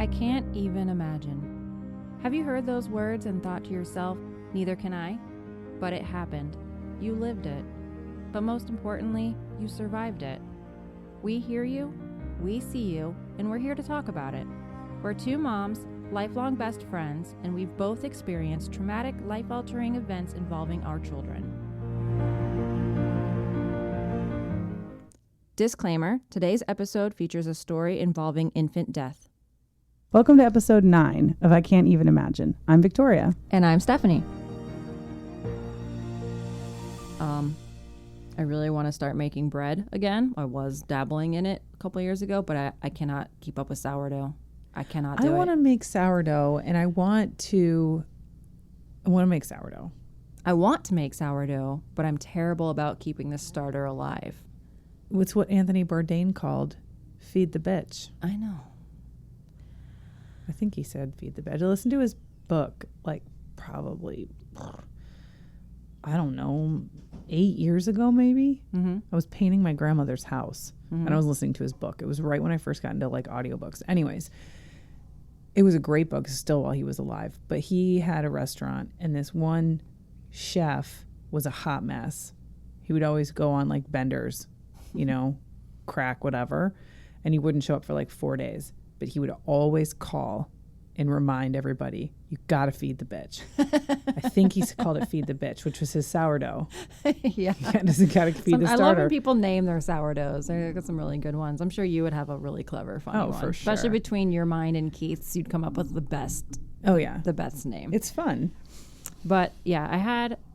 I can't even imagine. Have you heard those words and thought to yourself, neither can I? But it happened. You lived it. But most importantly, you survived it. We hear you, we see you, and we're here to talk about it. We're two moms, lifelong best friends, and we've both experienced traumatic, life-altering events involving our children. Disclaimer, today's episode features a story involving infant death. Welcome to episode 9 of I Can't Even Imagine. I'm Victoria. And I'm Stefanie. I really want to start making bread again. I was dabbling in it a couple years ago, but I cannot keep up with sourdough. I cannot do it. I want to make sourdough, and I want to make sourdough. I want to make sourdough, but I'm terrible about keeping the starter alive. It's what Anthony Bourdain called feed the bitch. I know. I think he said feed the bitch. I listened to his book, probably, I don't know, 8 years ago maybe. Mm-hmm. I was painting my grandmother's house, and I was listening to his book. It was right when I first got into audiobooks. Anyways, it was a great book still while he was alive. But he had a restaurant, and this one chef was a hot mess. He would always go on benders, crack, whatever. And he wouldn't show up for 4 days. But he would always call and remind everybody, you got to feed the bitch. I think he called it feed the bitch, which was his sourdough. Yeah. Doesn't got to feed the starter. I love when people name their sourdoughs. I got some really good ones. I'm sure you would have a really clever, funny one. Oh, for sure. Especially between your mind and Keith's, you'd come up with the best. Oh, yeah. The best name. It's fun. But yeah,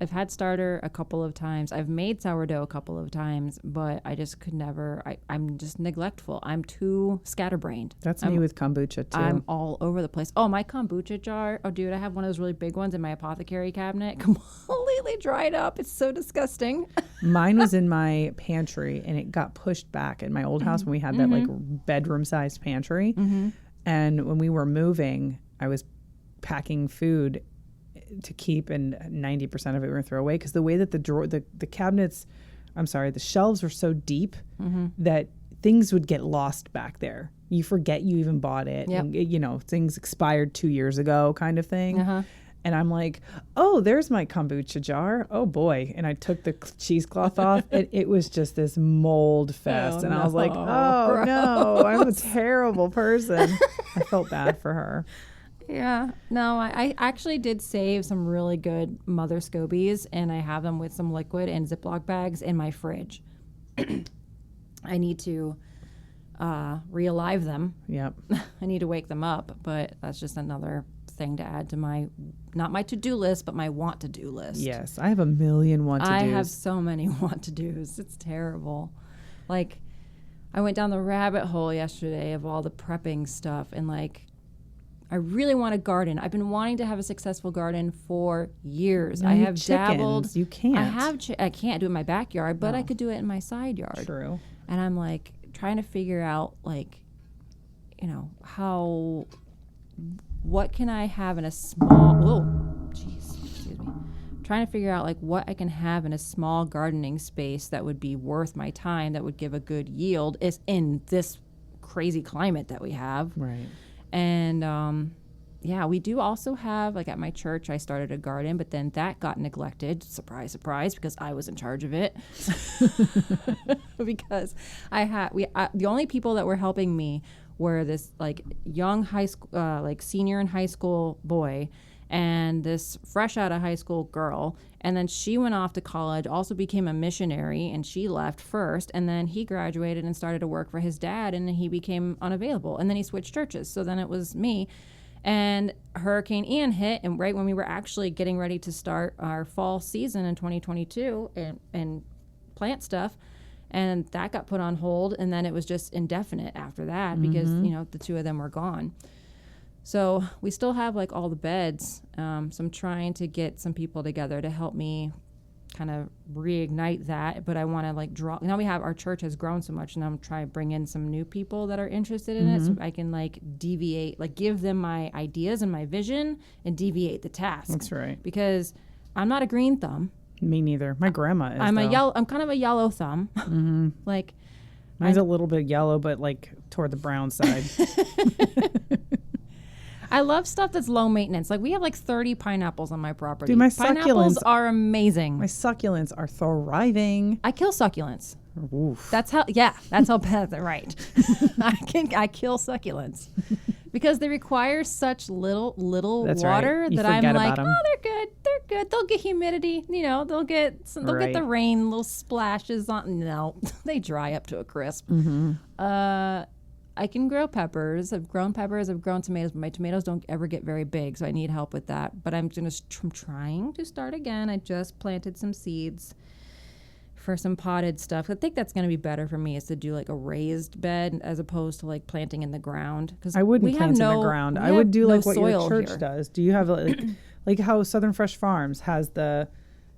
I've had starter a couple of times. I've made sourdough a couple of times, but I just could never. I'm just neglectful. I'm too scatterbrained. That's me with kombucha too. I'm all over the place. Oh, my kombucha jar. Oh, dude, I have one of those really big ones in my apothecary cabinet. Completely dried up. It's so disgusting. Mine was in my pantry, and it got pushed back in my old house when we had that bedroom-sized pantry. Mm-hmm. And when we were moving, I was packing food to keep, and 90% of it we're going to throw away because the way that the cabinets, the shelves were so deep that things would get lost back there. You forget you even bought it. Yep. And, things expired 2 years ago kind of thing. Uh-huh. And I'm like, oh, there's my kombucha jar. Oh, boy. And I took the cheesecloth off. And it was just this mold fest. I was like, oh, gross. No, I'm a terrible person. I felt bad for her. Yeah. No, I actually did save some really good mother scobies, and I have them with some liquid and Ziploc bags in my fridge. I need to re-alive them. Yep. I need to wake them up, but that's just another thing to add to my, not my to-do list, but my want-to-do list. Yes. I have a million want-to-dos. I have so many want-to-dos. It's terrible. I went down the rabbit hole yesterday of all the prepping stuff, and I really want a garden. I've been wanting to have a successful garden for years. No, I have chickens. dabbled. You can't. I can't do it in my backyard, but I could do it in my side yard. True. And I'm trying to figure out what can I have in a small, excuse me. Trying to figure out what I can have in a small gardening space that would be worth my time, that would give a good yield is in this crazy climate that we have. Right. And, we do also have, at my church, I started a garden, but then that got neglected. Surprise, surprise, because I was in charge of it. Because the only people that were helping me were this, young high school, senior in high school boy, and this fresh out of high school girl. And then she went off to college, also became a missionary, and she left first. And then he graduated and started to work for his dad, and then he became unavailable. And then he switched churches. So then it was me. And Hurricane Ian hit, and right when we were actually getting ready to start our fall season in 2022 and plant stuff, and that got put on hold. And then it was just indefinite after that because, the two of them were gone. So we still have all the beds. So I'm trying to get some people together to help me kind of reignite that. But I want to draw. Now our church has grown so much, and I'm trying to bring in some new people that are interested in it, so I can deviate, give them my ideas and my vision and deviate the task. That's right. Because I'm not a green thumb. Me neither. My grandma is. I'm kind of a yellow thumb. Mm-hmm. Mine's a little bit yellow, but toward the brown side. I love stuff that's low maintenance. Like we have like 30 pineapples on my property. Dude, my pineapples succulents are amazing. My succulents are thriving. I kill succulents. Oof. That's how bad they're right. I kill succulents because they require such little That's water right. You that I'm forget like, about 'em. oh, they're good. They'll get humidity. They'll get the rain, little splashes on. No, they dry up to a crisp. Mm-hmm. I can grow peppers. I've grown peppers. I've grown tomatoes, but my tomatoes don't ever get very big, so I need help with that. But I'm trying to start again. I just planted some seeds for some potted stuff. I think that's going to be better for me is to do like a raised bed as opposed to like planting in the ground. Because I wouldn't plant in the ground. I would do like what your church does. Do you have like how Southern Fresh Farms has the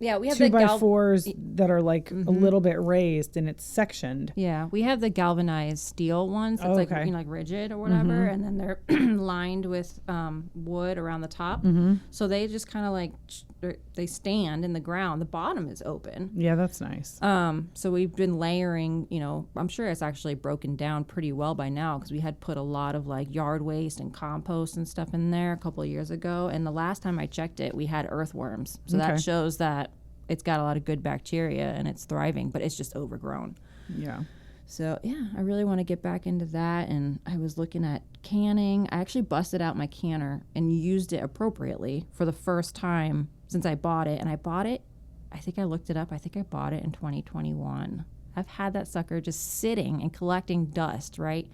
we have 2x4s that are like a little bit raised and it's sectioned. Yeah, we have the galvanized steel ones. It's like like rigid or whatever, and then they're lined with wood around the top. So they just kind of like they stand in the ground. The bottom is open. Yeah, that's nice. So we've been layering. I'm sure it's actually broken down pretty well by now because we had put a lot of like yard waste and compost and stuff in there a couple of years ago. And the last time I checked it, we had earthworms. So that shows that it's got a lot of good bacteria and it's thriving, but it's just overgrown. Yeah. So, yeah, I really want to get back into that. And I was looking at canning. I actually busted out my canner and used it appropriately for the first time since I bought it. And I bought it, I think I looked it up. I think I bought it in 2021. I've had that sucker just sitting and collecting dust, right?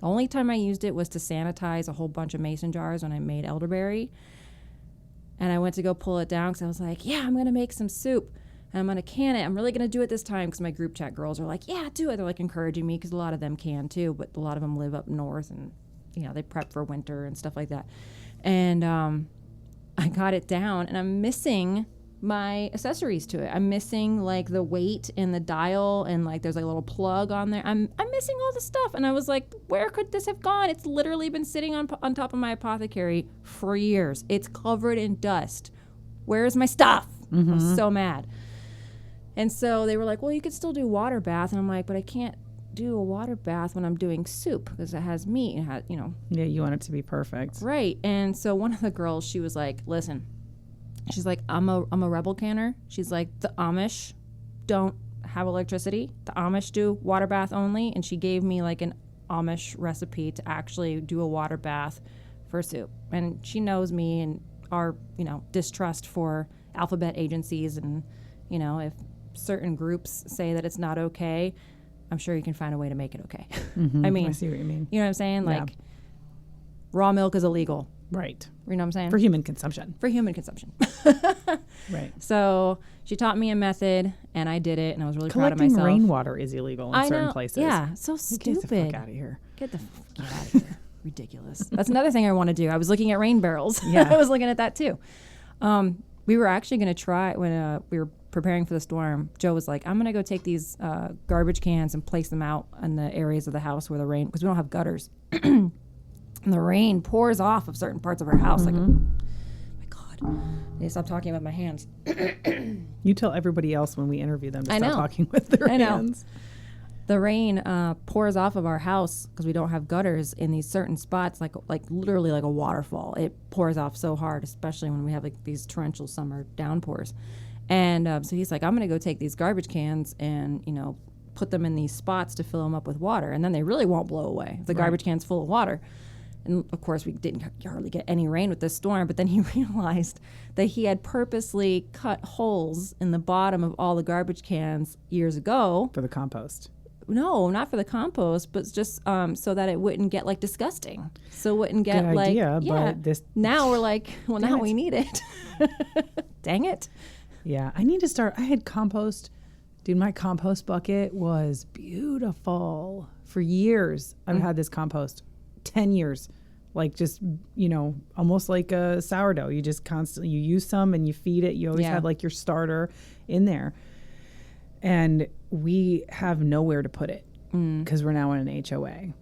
The only time I used it was to sanitize a whole bunch of mason jars when I made elderberry. And I went to go pull it down because I was like, yeah, I'm going to make some soup. And I'm going to can it. I'm really going to do it this time because my group chat girls are like, yeah, do it. They're like encouraging me because a lot of them can too. But a lot of them live up north and, they prep for winter and stuff like that. And I got it down and I'm missing my accessories to it. I'm missing like the weight and the dial and like there's like a little plug on there. I'm missing all the stuff. And I was like, where could this have gone? It's literally been sitting on top of my apothecary for years. It's covered in dust. Where's my stuff? I was so mad. And so they were like, well, you could still do water bath. And I'm like, but I can't do a water bath when I'm doing soup because it has meat and has, Yeah, you want it to be perfect. Right. And so one of the girls, she was like, listen, she's like, I'm a rebel canner. She's like, the Amish don't have electricity. The Amish do water bath only. And she gave me like an Amish recipe to actually do a water bath for soup. And she knows me and our, distrust for alphabet agencies. And, if certain groups say that it's not okay, I'm sure you can find a way to make it okay. I mean, I see what you mean. You know what I'm saying? Yeah. Like raw milk is illegal. Right. You know what I'm saying? For human consumption. Right. So she taught me a method, and I did it, and I was really proud of Collecting myself. rainwater is illegal in certain places. Yeah, so stupid. Get the fuck out of here. Get the fuck out of here. Ridiculous. That's another thing I want to do. I was looking at rain barrels. Yeah. I was looking at that too. We were actually going to try when we were preparing for the storm. Joe was like, I'm going to go take these garbage cans and place them out in the areas of the house where the rain, because we don't have gutters. And the rain pours off of certain parts of our house. Like, oh my God. I need to stop talking with my hands. You tell everybody else when we interview them to I stop know. talking with their hands. The rain pours off of our house because we don't have gutters in these certain spots, like literally like a waterfall. It pours off so hard, especially when we have like these torrential summer downpours. And so he's like, I'm going to go take these garbage cans and, put them in these spots to fill them up with water. And then they really won't blow away if the garbage can's full of water. And of course, we didn't hardly get any rain with this storm. But then he realized that he had purposely cut holes in the bottom of all the garbage cans years ago. For the compost. No, not for the compost, but just so that it wouldn't get like disgusting. So it wouldn't get Good like, idea, yeah. but this. Now we're like, well, now we need it. Dang it. Yeah, I need to start. I had compost. Dude, my compost bucket was beautiful. For years, I've had this compost. 10 years. Like just, almost like a sourdough. You just constantly, you use some and you feed it. You always have like your starter in there. And we have nowhere to put it because we're now in an HOA.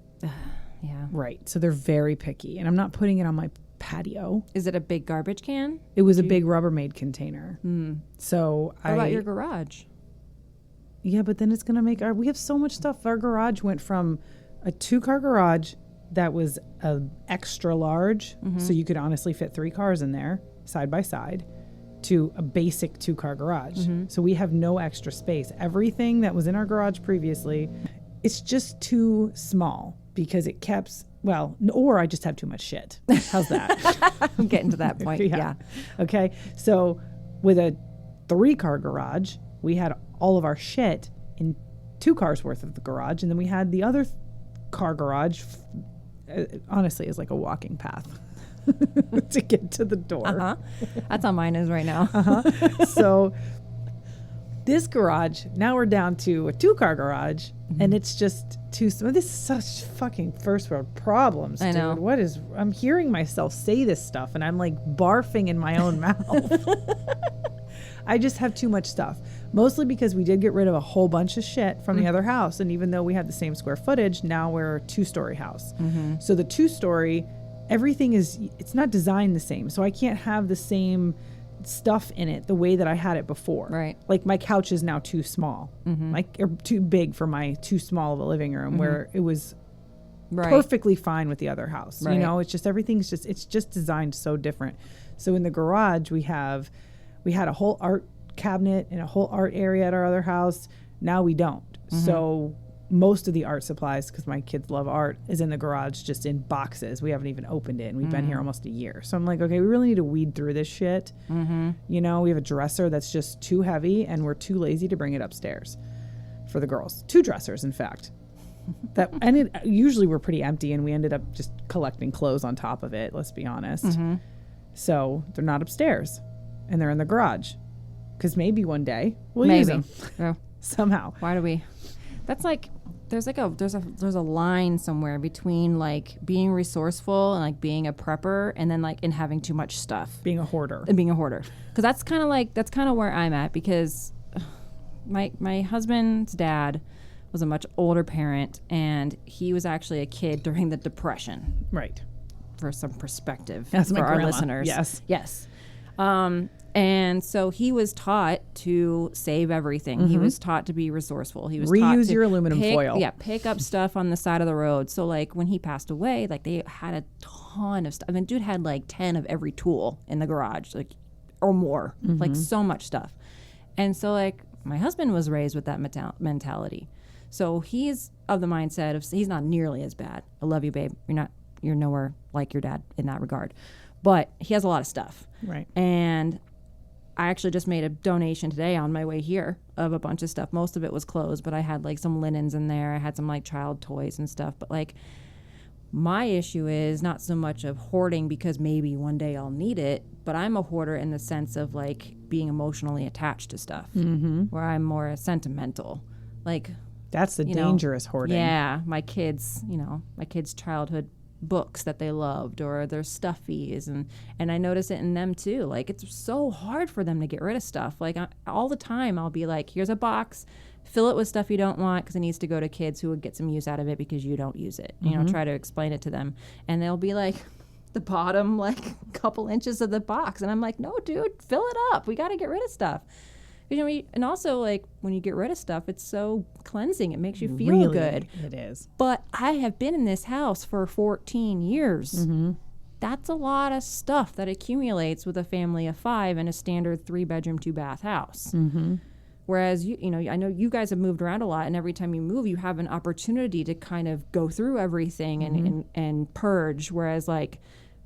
Yeah. Right. So they're very picky. And I'm not putting it on my patio. Is it a big garbage can? It was a big Rubbermaid container. So What about your garage? Yeah, but then it's going to make we have so much stuff. Our garage went from a 2-car garage that was a extra large, Mm-hmm. so you could honestly fit 3 cars in there side by side, to a basic 2-car garage. Mm-hmm. So we have no extra space. Everything that was in our garage previously, it's just too small because it kept, well, or I just have too much shit. How's that? I'm getting to that point. Yeah. Okay. So with a 3-car garage, we had all of our shit in 2 cars worth of the garage. And then we had the other car garage, honestly, is like a walking path to get to the door. Uh-huh. That's how mine is right now. So this garage, now we're down to a 2-car garage, and it's just too small. This is such fucking first world problems, dude. I know. What is, I'm hearing myself say this stuff and I'm like barfing in my own mouth. I just have too much stuff, mostly because we did get rid of a whole bunch of shit from the other house. And even though we had the same square footage, now we're a 2-story house. So the 2-story, everything is, it's not designed the same. So I can't have the same stuff in it the way that I had it before. Right. Like my couch is now too small, like or too big for my too small of a living room, where it was perfectly fine with the other house. You know, it's just, everything's just, it's just designed so different. So in the garage, we had a whole art cabinet and a whole art area at our other house. Now we don't. So most of the art supplies, because my kids love art, is in the garage, just in boxes. We haven't even opened it, and we've been here almost a year. So I'm like, okay, we really need to weed through this shit. You know, we have a dresser that's just too heavy, and we're too lazy to bring it upstairs for the girls. 2 dressers, in fact. Usually we're pretty empty, and we ended up just collecting clothes on top of it, let's be honest. So they're not upstairs, and they're in the garage, because maybe one day we'll use them somehow. Why do we? That's like, there's a line somewhere between like being resourceful and like being a prepper, and then like in having too much stuff, being a hoarder. Because that's kind of where I'm at, because my husband's dad was a much older parent, and he was actually a kid during the Depression. Right. For some perspective, that's for my our grandma. listeners. Yes. And so he was taught to save everything. He was taught to be resourceful. He was taught reuse to your aluminum foil. Yeah, pick up stuff on the side of the road. So like when he passed away, like they had a ton of stuff. I mean, dude had like 10 of every tool in the garage, like, or more, like so much stuff. And so like my husband was raised with that mentality. So he's of the mindset of, he's not nearly as bad. I love you, babe. You're nowhere like your dad in that regard. But he has a lot of stuff. Right. And I actually just made a donation today on my way here of a bunch of stuff. Most of it was clothes, but I had like some linens in there. I had some like child toys and stuff. But like my issue is not so much of hoarding because maybe one day I'll need it, but I'm a hoarder in the sense of like being emotionally attached to stuff, where I'm more sentimental. Like that's the dangerous hoarding. Yeah, my kids' childhood books that they loved, or their stuffies, and I notice it in them too. Like it's so hard for them to get rid of stuff. Like all the time I'll be like, here's a box, fill it with stuff you don't want because it needs to go to kids who would get some use out of it because you don't use it. You know, try to explain it to them, and they'll be like, the bottom like couple inches of the box, and I'm like, no dude, fill it up, we got to get rid of stuff. You know, and also like when you get rid of stuff, it's so cleansing. It makes you feel really good. It is. But I have been in this house for 14 years. That's a lot of stuff that accumulates with a family of 5 in a standard 3-bedroom, 2-bath house. Whereas, you know, I know you guys have moved around a lot, and every time you move, you have an opportunity to kind of go through everything and purge. Whereas like,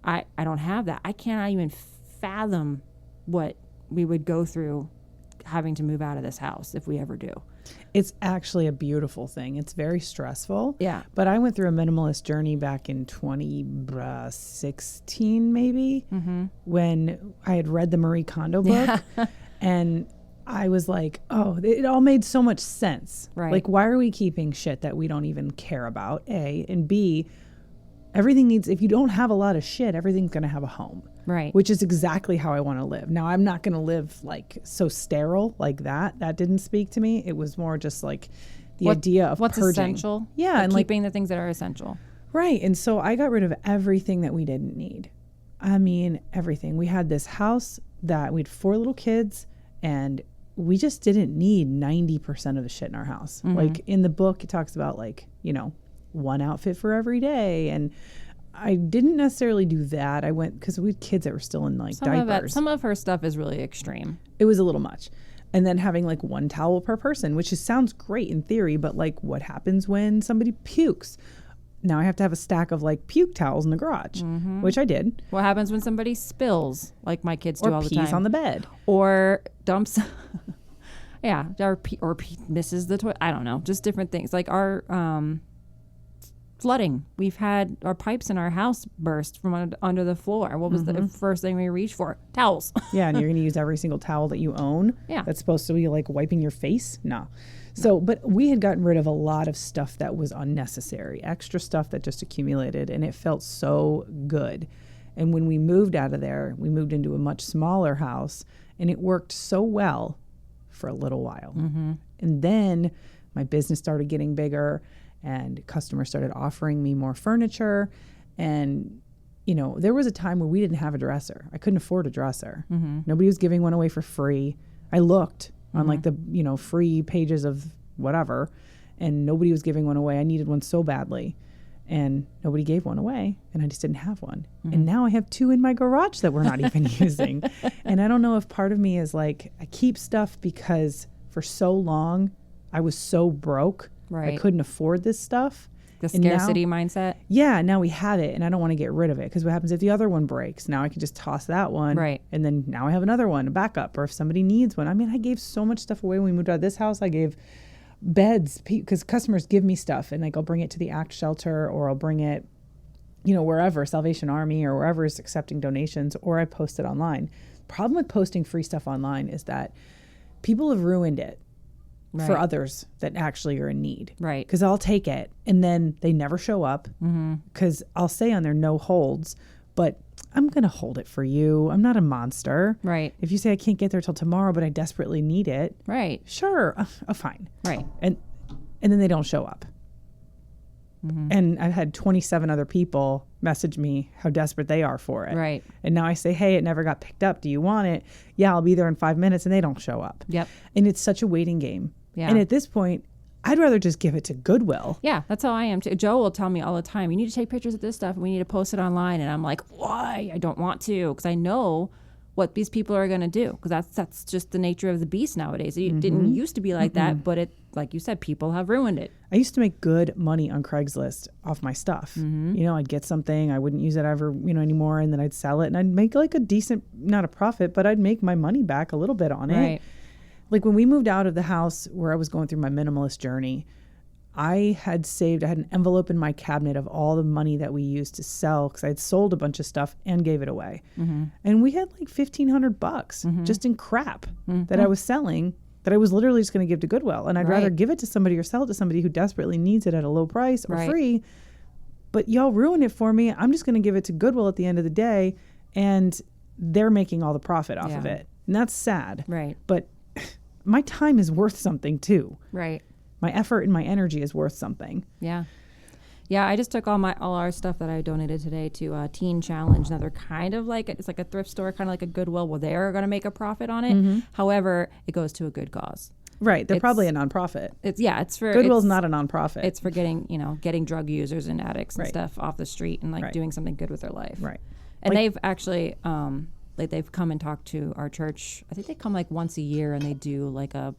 I don't have that. I cannot even fathom what we would go through having to move out of this house if we ever do. It's actually a beautiful thing. It's very stressful. Yeah. But I went through a minimalist journey back in 2016 maybe, when I had read the Marie Kondo book. And I was like, oh, it all made so much sense. Right. Like, why are we keeping shit that we don't even care about, A? And B, everything needs, if you don't have a lot of shit, everything's going to have a home. Right. Which is exactly how I want to live. Now, I'm not going to live like so sterile like that. That didn't speak to me. It was more just like the idea of what's purging. essential. Yeah. Like and keeping the things that are essential. Right. And so I got rid of everything that we didn't need. I mean, everything. We had this house that we had 4 little kids, and we just didn't need 90% of the shit in our house. Like in the book, it talks about like, you know, one outfit for every day. And I didn't necessarily do that. I went because we had kids that were still in like diapers. Some of her stuff is really extreme. It was a little much. And then having like one towel per person, which sounds great in theory, but like what happens when somebody pukes? Now I have to have a stack of like puke towels in the garage, which I did. What happens when somebody spills, like my kids do all the time? Or pees on the bed. Or dumps, or misses the toilet. I don't know, just different things. Like our flooding. We've had our pipes in our house burst from under the floor. What was the first thing we reached for? Towels. Yeah, and you're going to use every single towel that you own? Yeah. That's supposed to be like wiping your face? No. So, but we had gotten rid of a lot of stuff that was unnecessary, extra stuff that just accumulated, and it felt so good. And when we moved out of there, we moved into a much smaller house, and it worked so well for a little while. And then my business started getting bigger, and customers started offering me more furniture. And, you know, there was a time where we didn't have a dresser. I couldn't afford a dresser. Nobody was giving one away for free. I looked on like the, you know, free pages of whatever, and nobody was giving one away. I needed one so badly, and nobody gave one away, and I just didn't have one. And now I have 2 in my garage that we're not even using. And I don't know if part of me is like, I keep stuff because for so long I was so broke. Right. I couldn't afford this stuff. The scarcity mindset. Yeah, now we have it, and I don't want to get rid of it, because what happens if the other one breaks? Now I can just toss that one, right? And then now I have another one, a backup, or if somebody needs one. I mean, I gave so much stuff away when we moved out of this house. I gave beds, because customers give me stuff, and like I'll bring it to the ACT shelter, or I'll bring it, you know, wherever, Salvation Army, or wherever is accepting donations, or I post it online. The problem with posting free stuff online is that people have ruined it. Right. For others that actually are in need. Right. Because I'll take it, and then they never show up, because I'll say on there no holds, but I'm going to hold it for you. I'm not a monster. Right. If you say I can't get there till tomorrow, but I desperately need it. Right. Sure. Fine. Right. And then they don't show up. And I've had 27 other people message me how desperate they are for it. Right. And now I say, hey, it never got picked up. Do you want it? Yeah, I'll be there in 5 minutes, and they don't show up. Yep. And it's such a waiting game. Yeah. And at this point, I'd rather just give it to Goodwill. Yeah, that's how I am too. Joe will tell me all the time, you need to take pictures of this stuff and we need to post it online. And I'm like, why? I don't want to, because I know what these people are going to do, because that's just the nature of the beast nowadays. It didn't used to be like that, but it, like you said, people have ruined it. I used to make good money on Craigslist off my stuff. You know, I'd get something, I wouldn't use it ever, you know, anymore, and then I'd sell it, and I'd make like a decent, not a profit, but I'd make my money back a little bit on it. Like when we moved out of the house where I was going through my minimalist journey, I had an envelope in my cabinet of all the money that we used to sell, because I had sold a bunch of stuff and gave it away. And we had like $1,500 just in crap that I was selling, that I was literally just going to give to Goodwill. And I'd rather give it to somebody or sell it to somebody who desperately needs it at a low price or free. But y'all ruin it for me. I'm just going to give it to Goodwill at the end of the day, and they're making all the profit off of it. And that's sad. Right. But my time is worth something too. Right. My effort and my energy is worth something. Yeah. Yeah, I just took all our stuff that I donated today to Teen Challenge. Now they're kind of like, it's like a thrift store, kind of like a Goodwill, where they're going to make a profit on it. However, it goes to a good cause. Right. They're probably a nonprofit. It's for Goodwill's not a nonprofit. It's for getting drug users and addicts and stuff off the street, and like doing something good with their life. Right. And they've actually they've come and talked to our church. I think they come like once a year, and they do like a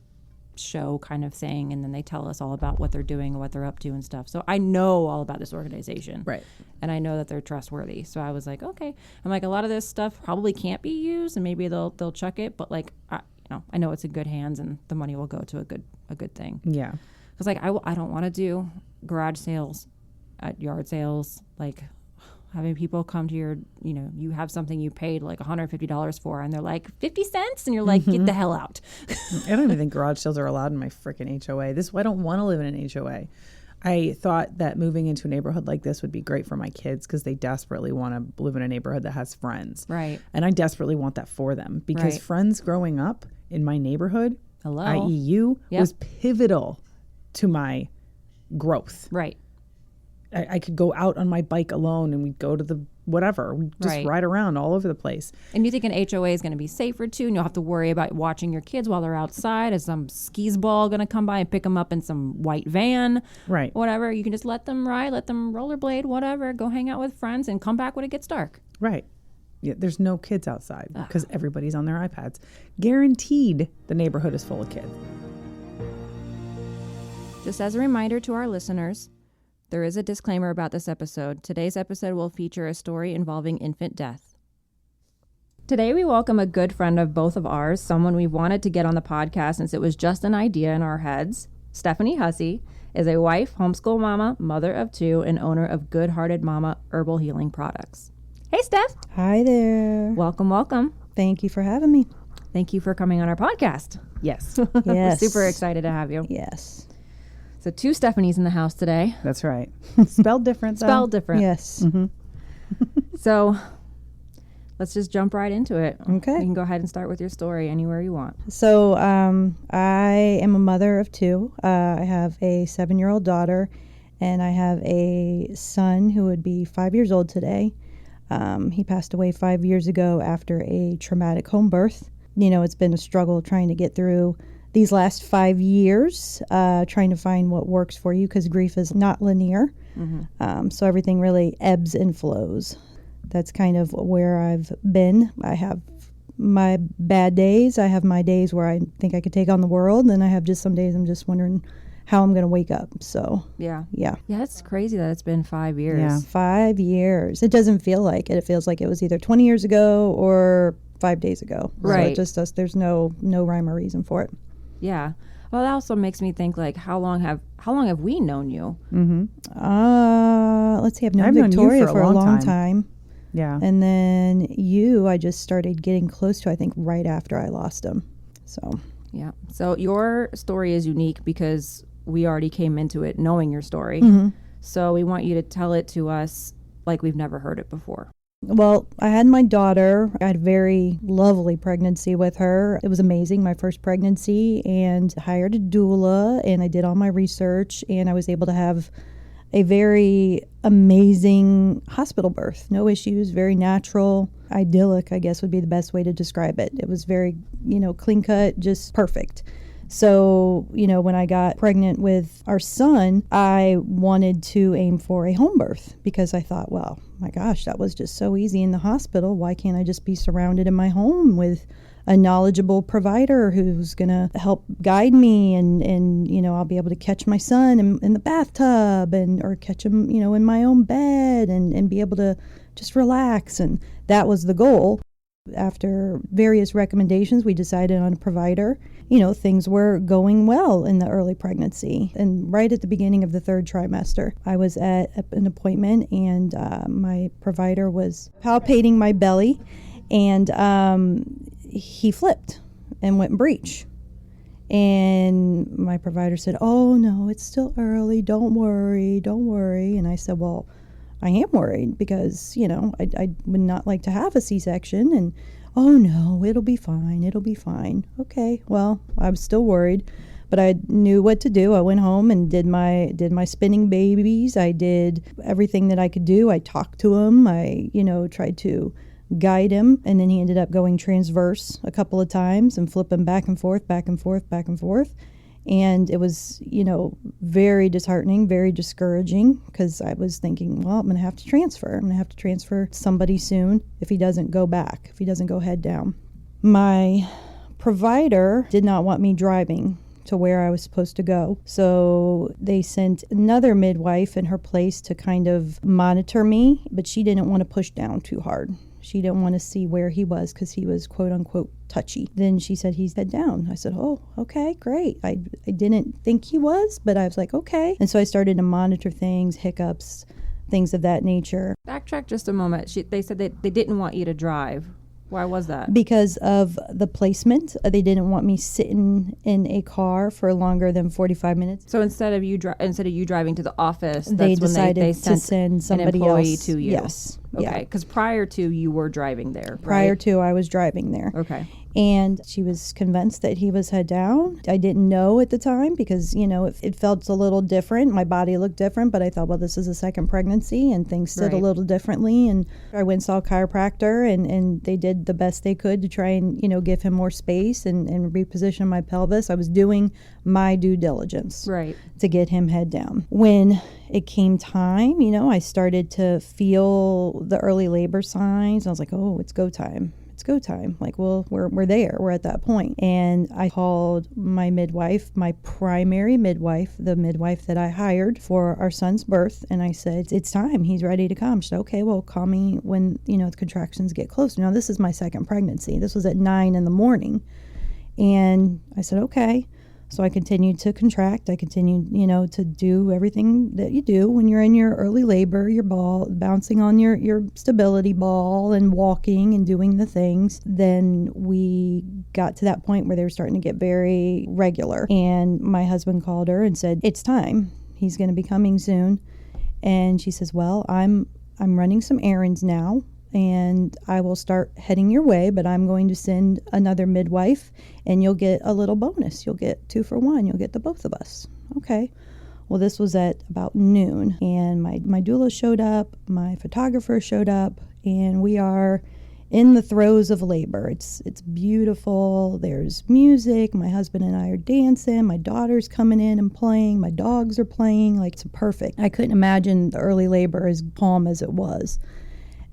show kind of thing, and then they tell us all about what they're doing and what they're up to and stuff. So I know all about this organization. Right. And I know that they're trustworthy. So I was like, okay. I'm like, a lot of this stuff probably can't be used, and maybe they'll chuck it, but like I know it's in good hands, and the money will go to a good thing. Yeah. Because like I don't want to do garage sales at yard sales, like having people come to your, you have something you paid like $150 for, and they're like 50 cents, and you're like, get the hell out. I don't even think garage sales are allowed in my freaking HOA. I don't want to live in an HOA. I thought that moving into a neighborhood like this would be great for my kids, because they desperately want to live in a neighborhood that has friends. Right. And I desperately want that for them, because friends growing up in my neighborhood, i.e. you, was pivotal to my growth. Right. I could go out on my bike alone and we'd go to the whatever. We'd just Right. ride around all over the place. And you think an HOA is going to be safer too, and you'll have to worry about watching your kids while they're outside. Is some skis ball going to come by and pick them up in some white van? Right. Whatever. You can just let them ride, let them rollerblade, whatever. Go hang out with friends and come back when it gets dark. Right. Yeah, there's no kids outside because everybody's on their iPads. Guaranteed the neighborhood is full of kids. Just as a reminder to our listeners, there is a disclaimer about this episode. Today's episode will feature a story involving infant death. Today we welcome a good friend of both of ours, someone we've wanted to get on the podcast since it was just an idea in our heads. Stefanie Hussey is a wife, homeschool mama, mother of 2, and owner of Good Hearted Mama Herbal Healing Products. Hey, Steph. Hi there. Welcome, welcome. Thank you for having me. Thank you for coming on our podcast. Yes. Yes. We're super excited to have you. Yes. So 2 Stephanies in the house today. That's right. Spelled different, though. Spelled different. Yes. Mm-hmm. So let's just jump right into it. Okay. You can go ahead and start with your story anywhere you want. So I am a mother of 2. I have a 7-year-old daughter, and I have a son who would be 5 years old today. He passed away 5 years ago after a traumatic home birth. You know, it's been a struggle trying to get through these last 5 years, trying to find what works for you because grief is not linear. Mm-hmm. So everything really ebbs and flows. That's kind of where I've been. I have my bad days. I have my days where I think I could take on the world. And I have just some days I'm just wondering how I'm going to wake up. So, Yeah. yeah. Yeah, it's crazy that it's been 5 years. Yeah. 5 years. It doesn't feel like it. It feels like it was either 20 years ago or 5 days ago. So Right. it just does. There's no rhyme or reason for it. Yeah. Well, that also makes me think, like, how long have we known you? Mm-hmm. Let's see. I've known I've known you Victoria for for a a long long time. time. Yeah. And then I just started getting close to, I think, right after I lost him. So, Yeah. So your story is unique because we already came into it knowing your story. Mm-hmm. So we want you to tell it to us like we've never heard it before. well, I had my daughter. I had a very lovely pregnancy with her. It was amazing, my first pregnancy, and hired a doula, and I did all my research, and I was able to have a very amazing hospital birth. No issues, very natural, idyllic, I guess would be the best way to describe it. It was very, clean cut, just perfect. So, when I got pregnant with our son, I wanted to aim for a home birth because I thought, well, my gosh, that was just so easy in the hospital. Why can't I just be surrounded in my home with a knowledgeable provider who's going to help guide me and I'll be able to catch my son in the bathtub or catch him, in my own bed and be able to just relax. And that was the goal. After various recommendations, we decided on a provider. Things were going well in the early pregnancy. And right at the beginning of the 3rd trimester, I was at an appointment and my provider was palpating my belly and he flipped and went breech. And my provider said, "Oh, no, it's still early. Don't worry. And I said, well, I am worried because, I would not like to have a C-section. And, oh, no, it'll be fine. Okay, well, I was still worried, but I knew what to do. I went home and did my spinning babies. I did everything that I could do. I talked to him. I, tried to guide him. And then he ended up going transverse a couple of times and flipping back and forth. And it was, very disheartening, very discouraging because I was thinking, well, I'm going to have to transfer somebody soon if he doesn't go back, if he doesn't go head down. My provider did not want me driving to where I was supposed to go. So they sent another midwife in her place to kind of monitor me, but she didn't want to push down too hard. She didn't want to see where he was because he was quote unquote touchy. Then she said, he's head down. I said, oh, okay, great. I didn't think he was, but I was like, okay. And so I started to monitor things, hiccups, things of that nature. Backtrack just a moment. They said that they didn't want you to drive. Why was that? Because of the placement. They didn't want me sitting in a car for longer than 45 minutes. So instead of you driving to the office, that's They decided when they to send somebody an employee else to you. Yes. Okay. Because prior to you were driving there. Prior right? to I was driving there. Okay. And she was convinced that he was head down. I didn't know at the time because, it felt a little different. My body looked different, but I thought, well, this is a second pregnancy and things sit a little differently. And I went and saw a chiropractor and they did the best they could to try and, give him more space and reposition my pelvis. I was doing my due diligence to get him head down. When it came time, I started to feel the early labor signs. I was like, oh, it's go time. It's go time. Like, well, we're there. We're at that point. And I called my midwife, my primary midwife, the midwife that I hired for our son's birth. And I said, it's time. He's ready to come. She said, okay, well, call me when, the contractions get closer. Now, this is my second pregnancy. This was at 9 a.m. And I said, okay. So I continued to contract. I continued, to do everything that you do when you're in your early labor, your ball, bouncing on your stability ball and walking and doing the things. Then we got to that point where they were starting to get very regular. And my husband called her and said, it's time. He's going to be coming soon. And she says, well, I'm running some errands now. And I will start heading your way, but I'm going to send another midwife and you'll get a little bonus. You'll get 2 for 1. You'll get the both of us. Okay. Well, this was at about noon and my doula showed up, my photographer showed up, and we are in the throes of labor. It's beautiful. There's music. My husband and I are dancing. My daughter's coming in and playing. My dogs are playing. Like, it's perfect. I couldn't imagine the early labor as calm as it was.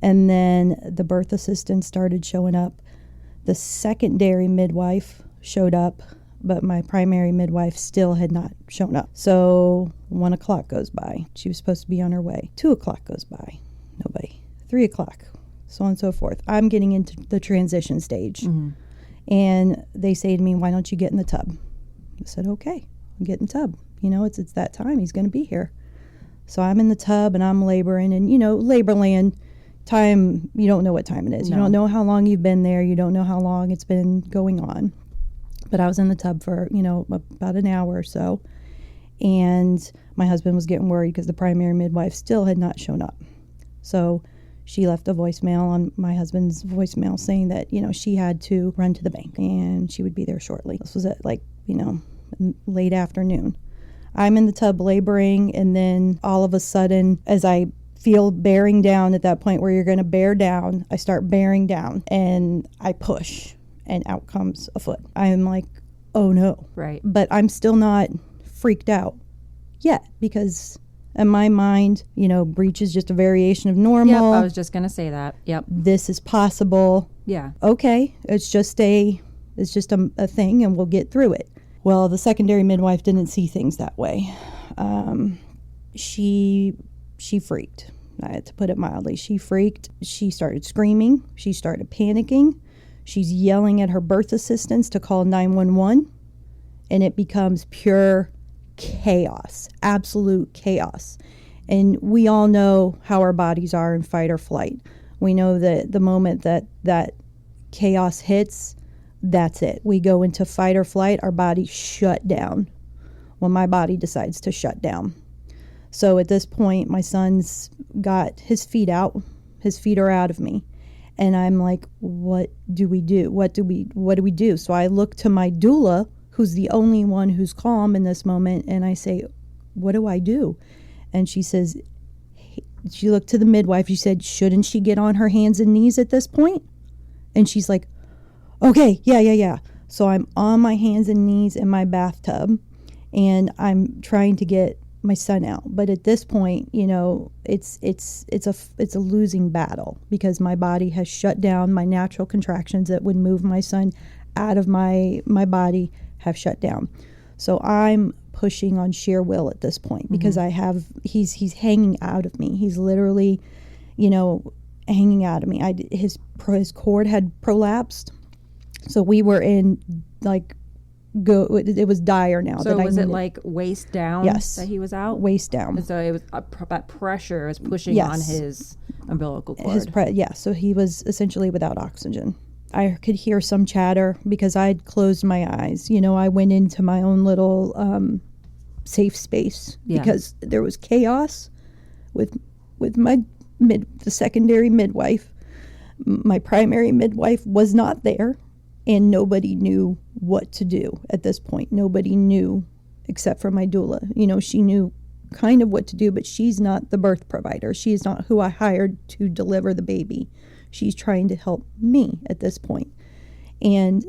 And then the birth assistant started showing up. The secondary midwife showed up, but my primary midwife still had not shown up. So 1 o'clock goes by. She was supposed to be on her way. 2 o'clock goes by. Nobody. 3 o'clock. So on and so forth. I'm getting into the transition stage. Mm-hmm. And they say to me, why don't you get in the tub? I said, okay, I'll get in the tub. It's that time. He's going to be here. So I'm in the tub and I'm laboring. And, labor land, time, you don't know what time it is. No. You don't know how long you've been there. You don't know how long it's been going on. But I was in the tub for, about an hour or so. And my husband was getting worried because the primary midwife still had not shown up. So she left a voicemail on my husband's voicemail saying that, she had to run to the bank and she would be there shortly. This was at late afternoon. I'm in the tub laboring, and then all of a sudden, as I feel bearing down at that point where you're going to bear down, I start bearing down and I push and out comes a foot. I'm like, oh no. Right. But I'm still not freaked out yet because in my mind, breech is just a variation of normal. Yep, I was just going to say that. Yep. This is possible. Yeah. Okay. It's just a thing and we'll get through it. Well, the secondary midwife didn't see things that way. She freaked, to put it mildly. She freaked. She started screaming. She started panicking. She's yelling at her birth assistants to call 911. And it becomes pure chaos, absolute chaos. And we all know how our bodies are in fight or flight. We know that the moment that chaos hits, that's it. We go into fight or flight. Our bodies shut down when my body decides to shut down. So at this point, my son's got his feet out. His feet are out of me. And I'm like, what do we do? What do we do? So I look to my doula, who's the only one who's calm in this moment. And I say, what do I do? And she says, she looked to the midwife. She said, shouldn't she get on her hands and knees at this point? And she's like, okay, yeah. So I'm on my hands and knees in my bathtub and I'm trying to get my son out. But at this point, it's a losing battle because my body has shut down. My natural contractions that would move my son out of my body have shut down. So I'm pushing on sheer will at this point because he's hanging out of me. He's literally, hanging out of me. His cord had prolapsed. So we were in it was dire now. So was it like waist down? Yes. That he was out? Waist down. And so it was that pressure was pushing on his umbilical cord. So he was essentially without oxygen. I could hear some chatter because I'd closed my eyes. I went into my own little safe space because there was chaos with the secondary midwife. My primary midwife was not there. And nobody knew what to do at this point. Nobody knew except for my doula. You know, she knew kind of what to do, but she's not the birth provider. She's not who I hired to deliver the baby. She's trying to help me at this point. And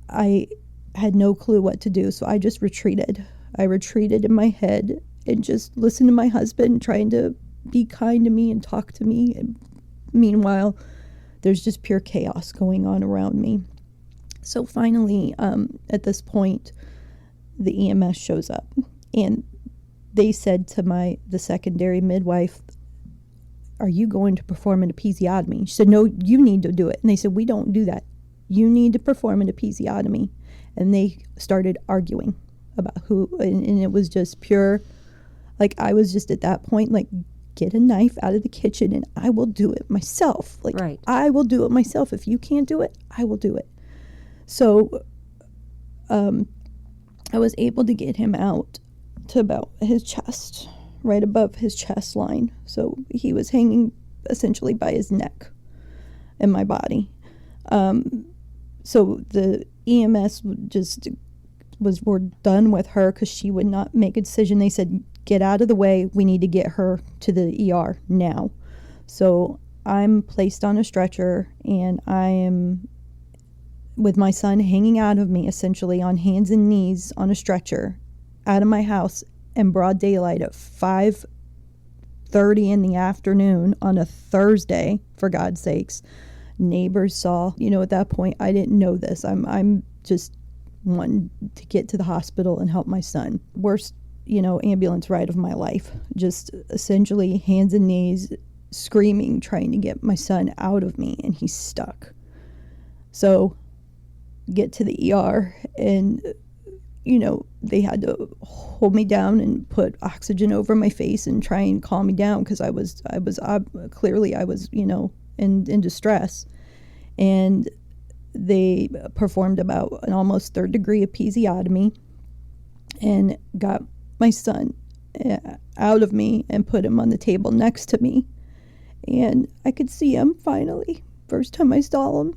I had no clue what to do, so I just retreated. I retreated in my head and just listened to my husband trying to be kind to me and talk to me. And meanwhile, there's just pure chaos going on around me. So finally, at this point, the EMS shows up, and they said to the secondary midwife, "Are you going to perform an episiotomy?" She said, "No, you need to do it." And they said, "We don't do that. You need to perform an episiotomy." And they started arguing about who, and it was just pure, like, I was just at that point, like, get a knife out of the kitchen and I will do it myself. Like, right. I will do it myself. If you can't do it, I will do it. So I was able to get him out to about his chest, right above his chest line. So he was hanging essentially by his neck in my body. So the EMS were done with her because she would not make a decision. They said, "Get out of the way. We need to get her to the ER now." So I'm placed on a stretcher, and I am with my son hanging out of me, essentially on hands and knees on a stretcher, out of my house in broad daylight at 5:30 in the afternoon on a Thursday, for God's sakes. Neighbors saw, at that point, I didn't know this. I'm just wanting to get to the hospital and help my son. Worst, ambulance ride of my life. Just essentially hands and knees, screaming, trying to get my son out of me, and he's stuck. So get to the ER, and they had to hold me down and put oxygen over my face and try and calm me down, because I was clearly in distress. And they performed about an almost third degree episiotomy and got my son out of me and put him on the table next to me. And I could see him finally. First time I saw him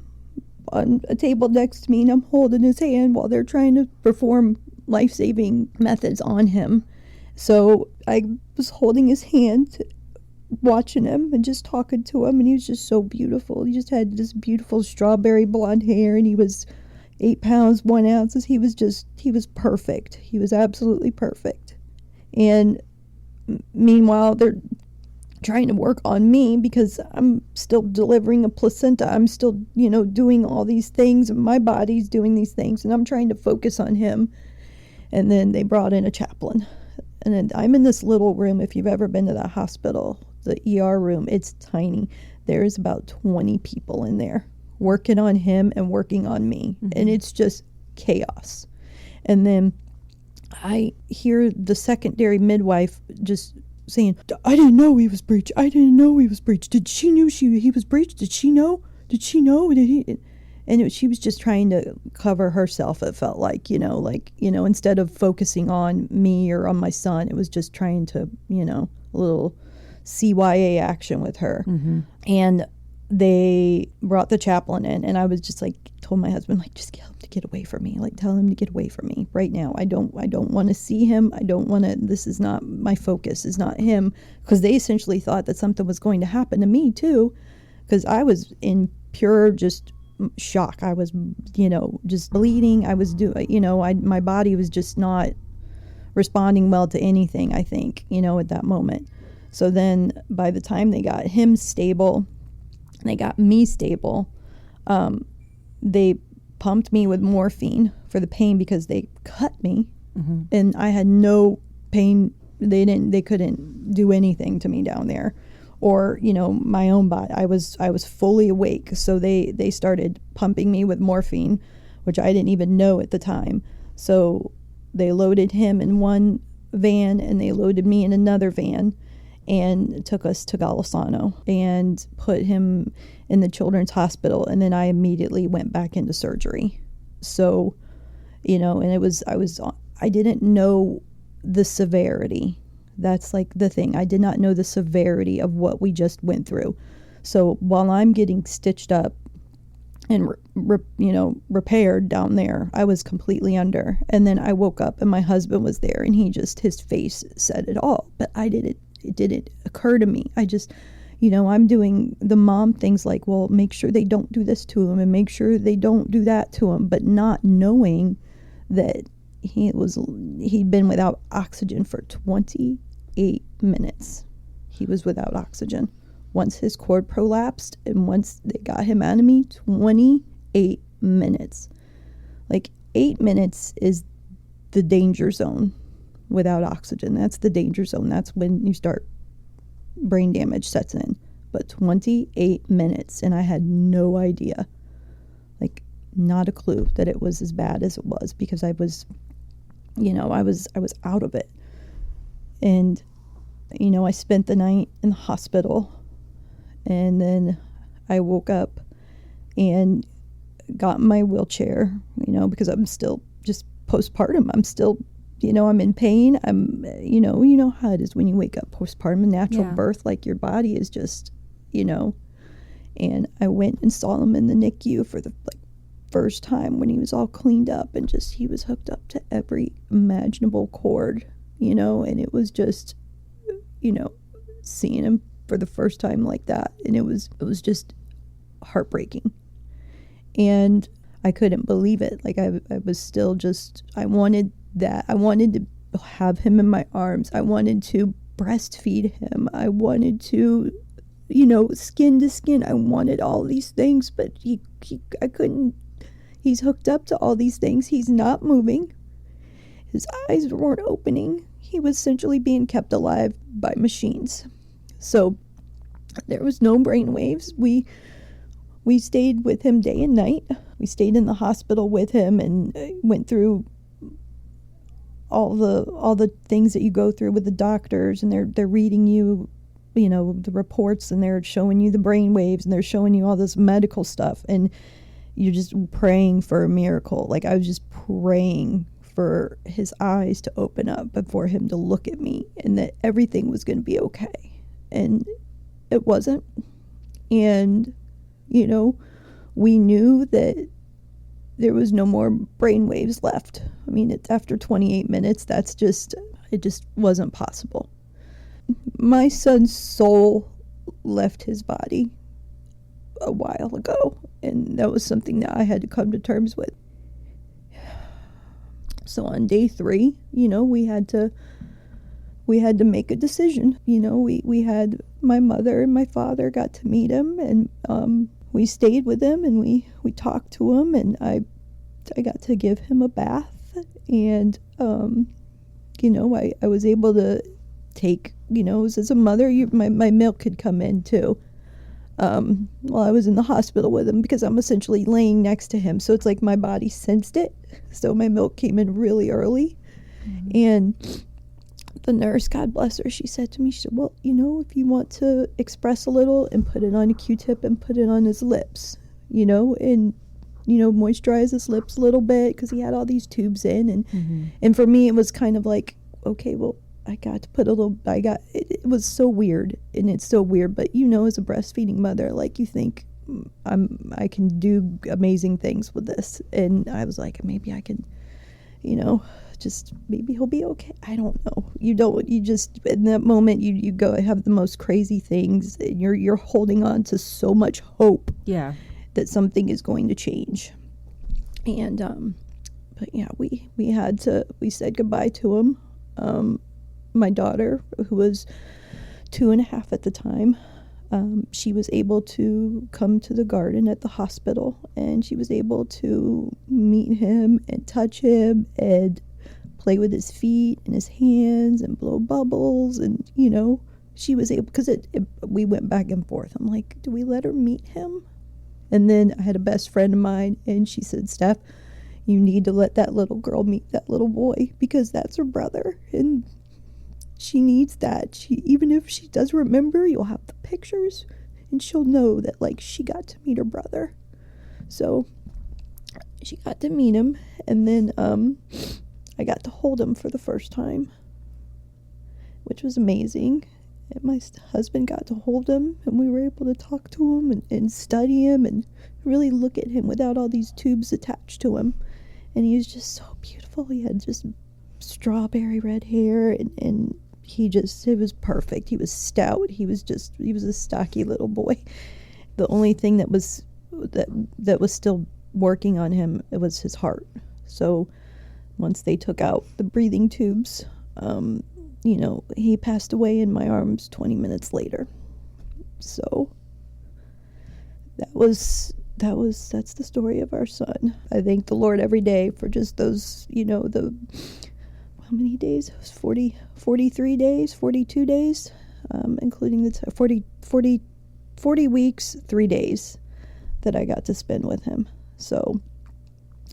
on a table next to me, and I'm holding his hand while they're trying to perform life-saving methods on him. So I was holding his hand, watching him and just talking to him, and he was just so beautiful. He just had this beautiful strawberry blonde hair, and he was 8 pounds 1 ounce. He was perfect. He was absolutely perfect. And meanwhile, they're trying to work on me because I'm still delivering a placenta. I'm still, doing all these things, and my body's doing these things, and I'm trying to focus on him. And then they brought in a chaplain. And then I'm in this little room. If you've ever been to the hospital, the ER room, it's tiny. There's about 20 people in there working on him and working on me. Mm-hmm. And it's just chaos. And then I hear the secondary midwife just saying, "I didn't know he was breech. I didn't know he was breech. Did she knew he was breech? Did she know? Did she know?" And she was just trying to cover herself. It felt like, instead of focusing on me or on my son, it was just trying to, a little CYA action with her. Mm-hmm. And they brought the chaplain in, and I was just told my husband, just tell him to get away from me. Tell him to get away from me right now. I don't want to see him. I don't want to, this is not, my focus is not him. Because they essentially thought that something was going to happen to me too. Because I was in pure just shock. I was, just bleeding. I was my body was just not responding well to anything, I think, at that moment. So then by the time they got him stable, they got me stable, they pumped me with morphine for the pain because they cut me. Mm-hmm. And I had no pain. They couldn't do anything to me down there. Or, my own body. I was fully awake. So they started pumping me with morphine, which I didn't even know at the time. So they loaded him in one van and they loaded me in another van and took us to Golisano and put him in the children's hospital. And then I immediately went back into surgery. So, and I didn't know the severity. That's the thing. I did not know the severity of what we just went through. So while I'm getting stitched up and repaired down there. I was completely under. And then I woke up and my husband was there, and his face said it all. But it didn't occur to me. I just, I'm doing the mom things like, well, make sure they don't do this to him and make sure they don't do that to him, but not knowing that he'd been without oxygen for 28 minutes. He was without oxygen. Once his cord prolapsed and once they got him out of me, 28 minutes. Like 8 minutes is the danger zone without oxygen. That's the danger zone. That's when you start, brain damage sets in. But 28 minutes, and I had no idea, like not a clue that it was as bad as it was, because I was out of it. And, I spent the night in the hospital. And then I woke up and got in my wheelchair, because I'm still just postpartum. I'm still, I'm in pain. You know how it is when you wake up postpartum, a natural birth, like your body is just, and I went and saw him in the NICU for the first time when he was all cleaned up, and just, he was hooked up to every imaginable cord, and it was just, seeing him for the first time like that, and it was just heartbreaking. And I couldn't believe it. Like I was still just, I wanted that. I wanted to have him in my arms. I wanted to breastfeed him. I wanted to, skin to skin. I wanted all these things, but I couldn't. He's hooked up to all these things. He's not moving. His eyes weren't opening. He was essentially being kept alive by machines. So there was no brain waves. We stayed with him day and night. We stayed in the hospital with him and went through all the things that you go through with the doctors, and they're reading you, the reports, and they're showing you the brain waves, and they're showing you all this medical stuff, and you're just praying for a miracle. Like I was just praying for his eyes to open up and for him to look at me, and that everything was going to be okay. And it wasn't. And, we knew that there was no more brain waves left. I mean, it's after 28 minutes, it just wasn't possible. My son's soul left his body a while ago, and that was something that I had to come to terms with. So on day 3, we had to make a decision. We had, my mother and my father got to meet him, and we stayed with him, and we talked to him, and I got to give him a bath, and I was able to take, as a mother, my milk could come in too, while I was in the hospital with him, because I'm essentially laying next to him, so it's like my body sensed it, so my milk came in really early. Mm-hmm. And the nurse, God bless her, she said to me, she said, well, if you want to express a little and put it on a Q-tip and put it on his lips, and moisturize his lips a little bit, because he had all these tubes in, and mm-hmm. and for me it was kind of like, okay, well, I got to put a little, it was so weird, and it's so weird, but as a breastfeeding mother, like, you think I can do amazing things with this, and I was like, maybe I can, just maybe he'll be okay. I don't know. You just in that moment you go have the most crazy things, and you're holding on to so much hope. Yeah. That something is going to change. And but yeah, we said goodbye to him. My daughter, who was 2.5 at the time, she was able to come to the garden at the hospital, and she was able to meet him and touch him and play with his feet and his hands and blow bubbles, and she was able, because we went back and forth. I'm like, do we let her meet him? And then I had a best friend of mine, and she said, Steph, you need to let that little girl meet that little boy, because that's her brother, and she needs that. Even if she does remember, you'll have the pictures, and she'll know that, like, she got to meet her brother. So she got to meet him, and then I got to hold him for the first time, which was amazing. And my husband got to hold him, and we were able to talk to him and study him and really look at him without all these tubes attached to him. And he was just so beautiful. He had just strawberry red hair, and it was perfect. He was stout. He was a stocky little boy. The only thing that was still working on him, it was his heart. So once they took out the breathing tubes, he passed away in my arms 20 minutes later. So that's the story of our son. I thank the Lord every day for just those, how many days? It was 43 days, 42 days, including the 40 weeks, 3 days that I got to spend with him. So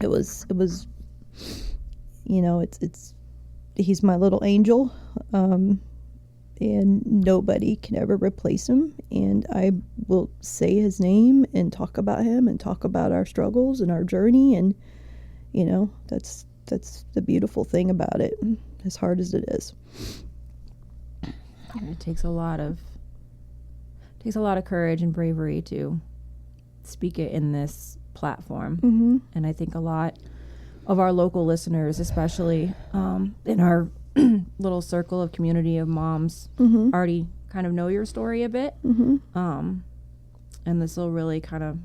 it was, he's my little angel, and nobody can ever replace him. And I will say his name and talk about him and talk about our struggles and our journey. And, that's the beautiful thing about it, as hard as it is. It takes a lot of courage and bravery to speak it in this platform. Mm-hmm. And I think a lot of our local listeners, especially in our little circle of community of moms, Mm-hmm. already kind of know your story a bit. Mm-hmm. And this will really kind of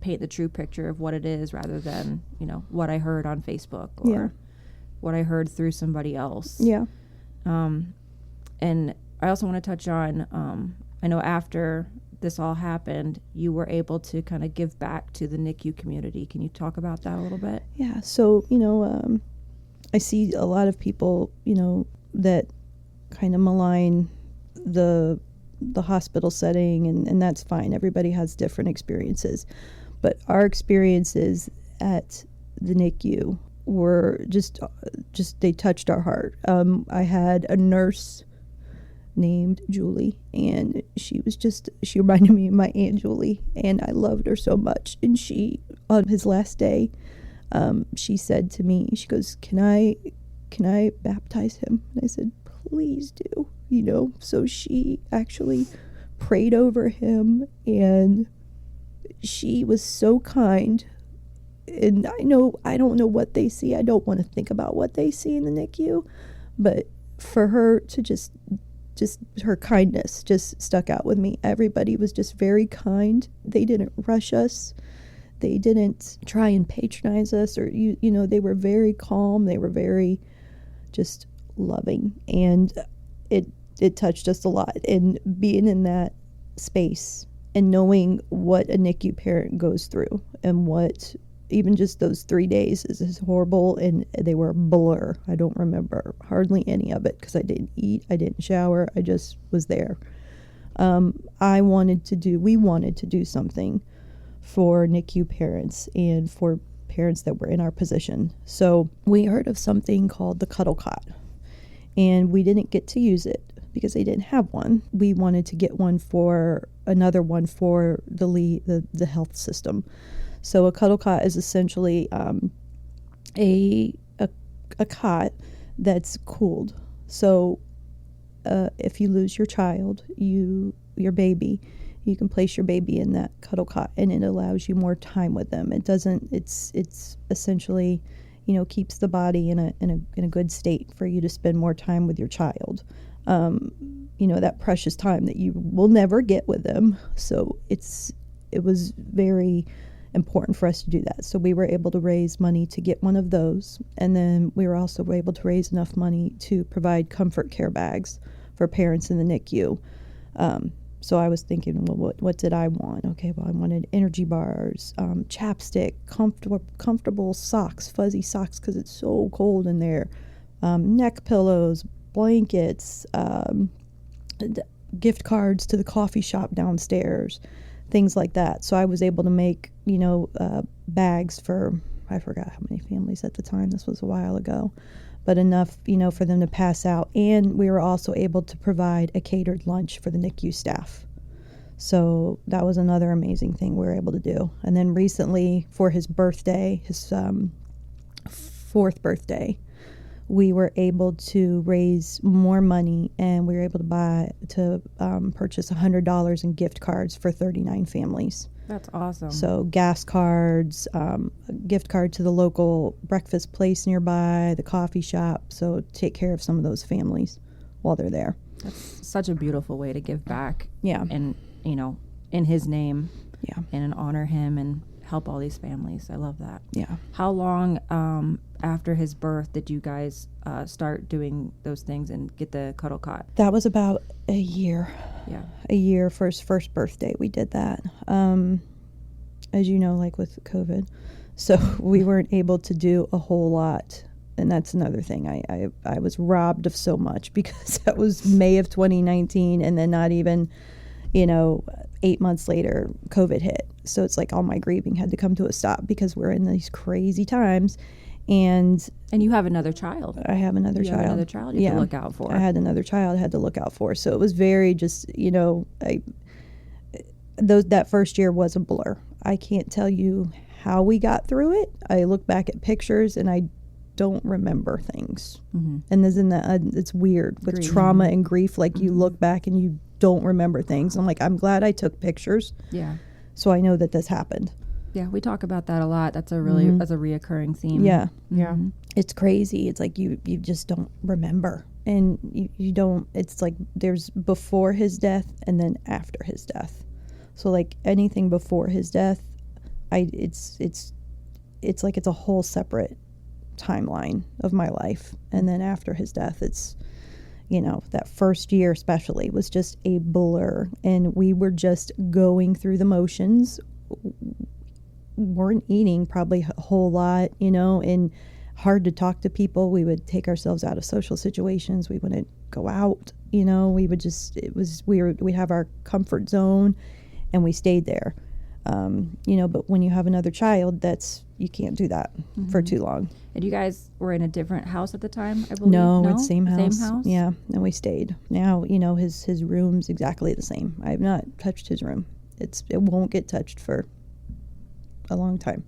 paint the true picture of what it is, rather than, what I heard on Facebook or what I heard through somebody else. Yeah. And I also want to touch on, I know after this all happened, you were able to kind of give back to the NICU community. Can you talk about that a little bit? Yeah. So, I see a lot of people, that kind of malign the hospital setting, and that's fine. Everybody has different experiences. But our experiences at the NICU were just they touched our heart. I had a nurse named Julie, and she reminded me of my Aunt Julie, and I loved her so much. And she, on his last day, she said to me, she goes, can I baptize him? And I said, please do, So she actually prayed over him, and she was so kind. And I don't know what they see. I don't want to think about what they see in the NICU, but for her to just her kindness just stuck out with me. Everybody was just very kind. They didn't rush us. They didn't try and patronize us, or they were very calm. They were very just loving, and it touched us a lot. And being in that space and knowing what a NICU parent goes through, and what even just those 3 days is horrible, and they were a blur. I don't remember hardly any of it because I didn't eat, I didn't shower, I just was there. We wanted to do something for NICU parents and for parents that were in our position. So we heard of something called the cuddle cot, and we didn't get to use it because they didn't have one. We wanted to get another one for the health system. So a cuddle cot is essentially a cot that's cooled. So if you lose your child, your baby, you can place your baby in that cuddle cot, and it allows you more time with them. It's essentially, keeps the body in a good state for you to spend more time with your child. That precious time that you will never get with them. So it was very important for us to do that. So we were able to raise money to get one of those, and then we were also able to raise enough money to provide comfort care bags for parents in the NICU. So I was thinking, well, what did I want? Okay, well, I wanted energy bars, chapstick, comfortable socks, fuzzy socks because it's so cold in there, neck pillows, blankets, gift cards to the coffee shop downstairs, things like that. So I was able to make, bags for, I forgot how many families at the time. This was a while ago, but enough, for them to pass out. And we were also able to provide a catered lunch for the NICU staff. So that was another amazing thing we were able to do. And then recently, for his birthday, his 4th birthday, we were able to raise more money, and we were able to purchase $100 in gift cards for 39 families. That's awesome. So gas cards, a gift card to the local breakfast place nearby, the coffee shop. So take care of some of those families while they're there. That's such a beautiful way to give back. Yeah. And, you know, in his name. Yeah. And honor him and help all these families. I love that. Yeah. How long after his birth did you guys start doing those things and get the cuddle cot? That was about a year. Yeah. A year for his first birthday, we did that. As you know, like with COVID. So we weren't able to do a whole lot. And that's another thing. I was robbed of so much because that was May of 2019, and then not even, 8 months later, COVID hit. So it's like all my grieving had to come to a stop because we're in these crazy times. And you have another child. I have another child. You have another child you have to look out for. I had another child I had to look out for. So it was very just, that first year was a blur. I can't tell you how we got through it. I look back at pictures and I don't remember things. Mm-hmm. And it's weird with trauma and grief. Like you look back and you don't remember things. I'm like, I'm glad I took pictures. Yeah. So I know that this happened. Yeah, we talk about that a lot. That's a really that's a reoccurring theme. Yeah. Mm-hmm. Yeah. It's crazy. It's like you just don't remember. And you don't, it's like there's before his death and then after his death. So like anything before his death, it's like it's a whole separate timeline of my life. And then after his death, it's, that first year especially was just a blur. And we were just going through the motions, weren't eating probably a whole lot, and hard to talk to people. We would take ourselves out of social situations. We wouldn't go out, we would just, we'd have our comfort zone and we stayed there. But when you have another child, you can't do that for too long. And you guys were in a different house at the time, I believe? No, it's same house. Same house? Yeah, and we stayed. Now, his room's exactly the same. I have not touched his room. It won't get touched for a long time.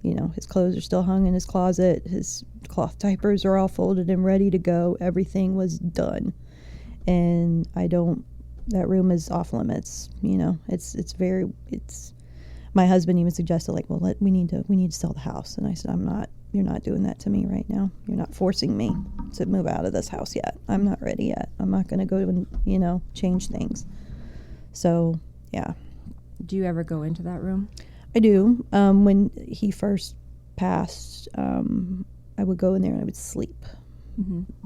His clothes are still hung in his closet. His cloth diapers are all folded and ready to go. Everything was done. And that room is off limits. My husband even suggested like, well, we need to sell the house. And I said, you're not doing that to me right now. You're not forcing me to move out of this house yet. I'm not ready yet. I'm not going to go and, change things. So, yeah. Do you ever go into that room? I do. When he first passed, I would go in there and I would sleep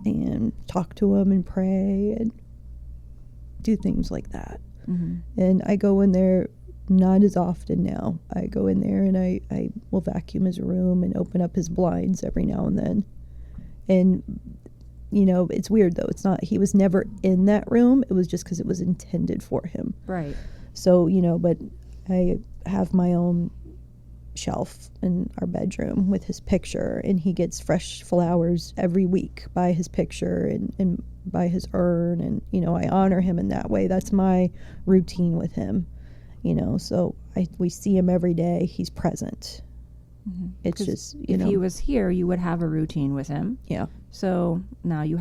and talk to him and pray and do things like that. Mm-hmm. And I go in there not as often now. I go in there and I will vacuum his room and open up his blinds every now and then. And, it's weird though. He was never in that room. It was just because it was intended for him. Right. So, but I have my own shelf in our bedroom with his picture, and he gets fresh flowers every week by his picture and by his urn. And, I honor him in that way. That's my routine with him. So we see him every day. He's present. Mm-hmm. It's just, if he was here, you would have a routine with him. Yeah. So now you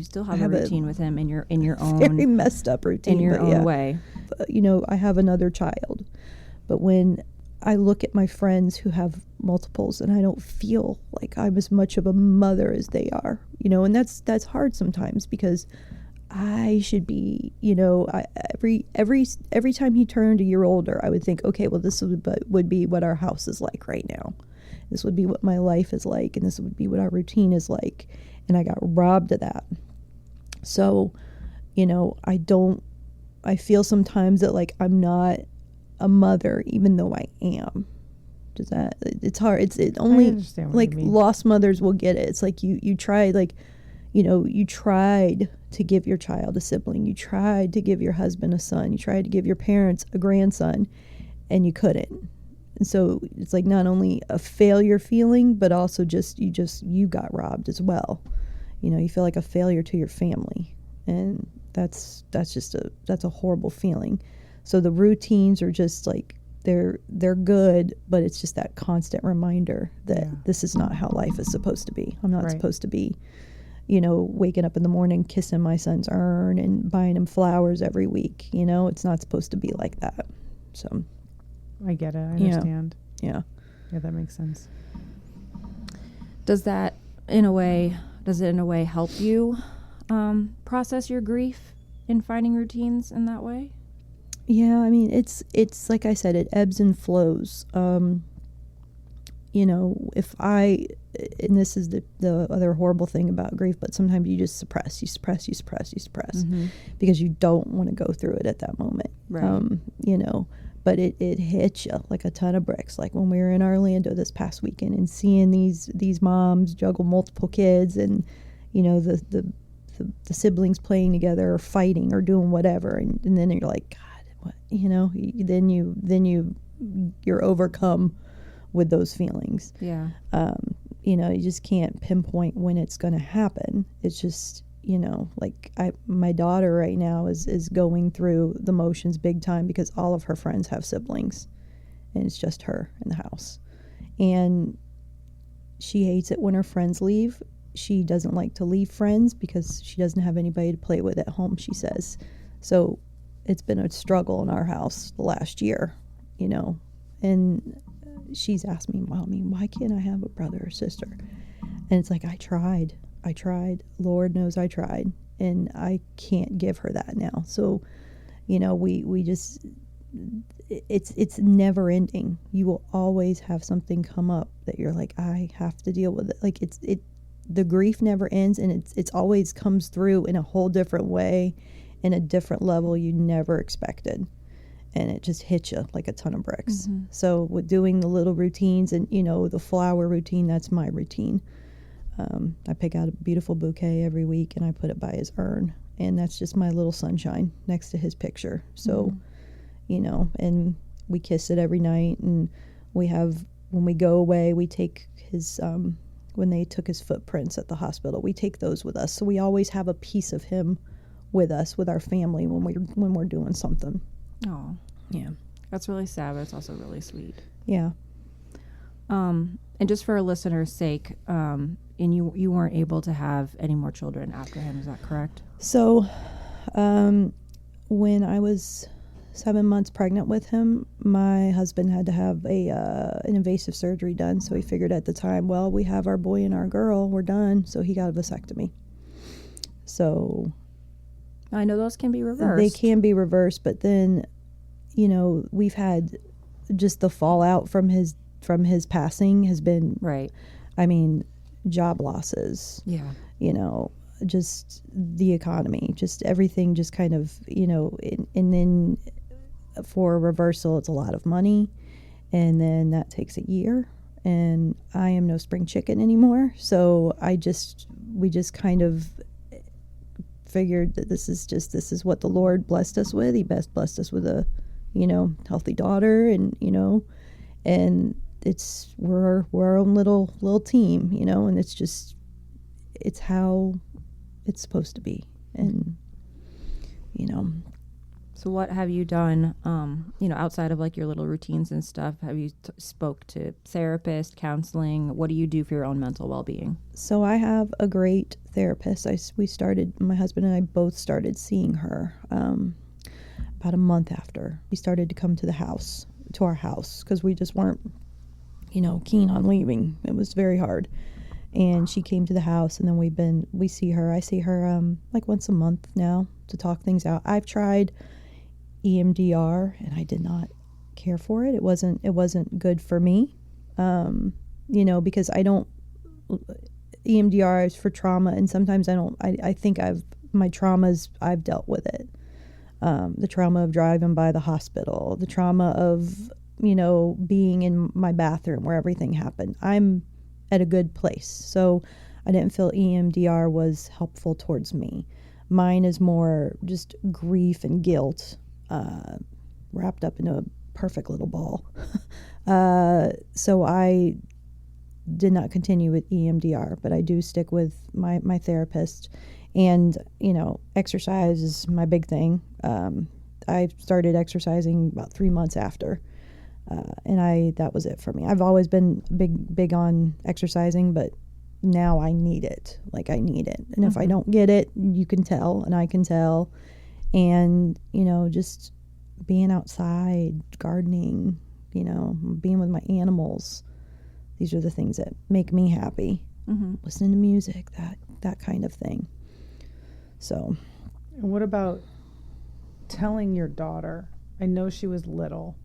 still have a routine with him in your own very messed up routine in your own way. I have another child, but when I look at my friends who have multiples, and I don't feel like I'm as much of a mother as they are, and that's hard sometimes because I should be, every time he turned a year older, I would think, okay, well, this would be what our house is like right now. This would be what my life is like, and this would be what our routine is like. And I got robbed of that. So, I feel sometimes that like I'm not a mother, even though I am. It's hard. It's only like lost mothers will get it. It's like you try, like, you tried to give your child a sibling. You tried to give your husband a son. You tried to give your parents a grandson, and you couldn't. And so it's like not only a failure feeling, but also you got robbed as well. You feel like a failure to your family, and that's a horrible feeling. So the routines are just like they're good, but it's just that constant reminder that this is not how life is supposed to be. I'm not supposed to be, waking up in the morning, kissing my son's urn and buying him flowers every week. It's not supposed to be like that. So I get it. I understand. Yeah. Yeah, that makes sense. Does it in a way help you process your grief in finding routines in that way? Yeah, I mean, it's like I said, it ebbs and flows. And this is the other horrible thing about grief, but sometimes you just suppress, Mm-hmm. because you don't want to go through it at that moment. Right. But it hits you like a ton of bricks. Like when we were in Orlando this past weekend and seeing these moms juggle multiple kids and, the siblings playing together or fighting or doing whatever. And then you're like, God, what, then you're overcome with those feelings. Yeah. You just can't pinpoint when it's going to happen. It's just, my daughter right now is going through the motions big time because all of her friends have siblings and it's just her in the house. And she hates it when her friends leave. She doesn't like to leave friends because she doesn't have anybody to play with at home, she says. So it's been a struggle in our house the last year, and she's asked me, Mommy, why can't I have a brother or sister? And it's like, I tried. Lord knows I tried. And I can't give her that now. So, we just, it's never ending. You will always have something come up that you're like, I have to deal with it. Like the grief never ends, and it's always comes through in a whole different way, in a different level you never expected. And it just hits you like a ton of bricks. Mm-hmm. So with doing the little routines and, the flower routine, that's my routine. I pick out a beautiful bouquet every week and I put it by his urn. And that's just my little sunshine next to his picture. So, and we kiss it every night. And when we go away, we take his, when they took his footprints at the hospital, we take those with us. So we always have a piece of him with us, with our family when we're doing something. Oh, yeah, that's really sad, but it's also really sweet. Yeah. And just for a listener's sake, and you weren't able to have any more children after him, is that correct? So, when I was 7 months pregnant with him, my husband had to have an invasive surgery done. So he figured at the time, well, we have our boy and our girl, we're done. So he got a vasectomy. So I know those can be reversed. They can be reversed, but then, we've had just the fallout from his passing has been, right. I mean, job losses. Yeah. Just the economy, just everything just kind of, and then for a reversal, it's a lot of money. And then that takes a year. And I am no spring chicken anymore. So we just kind of figured that this is what the Lord blessed us with. He blessed us with a, healthy daughter, and, and we're our own little team, and it's how it's supposed to be. And, So what have you done, outside of like your little routines and stuff? Have you spoke to therapists, counseling? What do you do for your own mental well-being? So I have a great therapist. My husband and I both started seeing her about a month after. We started to come to our house, because we just weren't, keen on leaving. It was very hard. And she came to the house, and then we see her. I see her like once a month now to talk things out. I've tried EMDR, and I did not care for it. It wasn't good for me, because EMDR is for trauma, and sometimes I think my traumas, I've dealt with it. The trauma of driving by the hospital, the trauma of, being in my bathroom where everything happened. I'm at a good place. So I didn't feel EMDR was helpful towards me. Mine is more just grief and guilt, wrapped up in a perfect little ball. So I did not continue with EMDR, but I do stick with my therapist. And, exercise is my big thing. I started exercising about 3 months after. And that was it for me. I've always been big on exercising, but now I need it. Like, I need it. And if I don't get it, you can tell, and I can tell. And, just being outside, gardening, being with my animals. These are the things that make me happy. Listening to music, that kind of thing. So. And what about telling your daughter? I know she was little.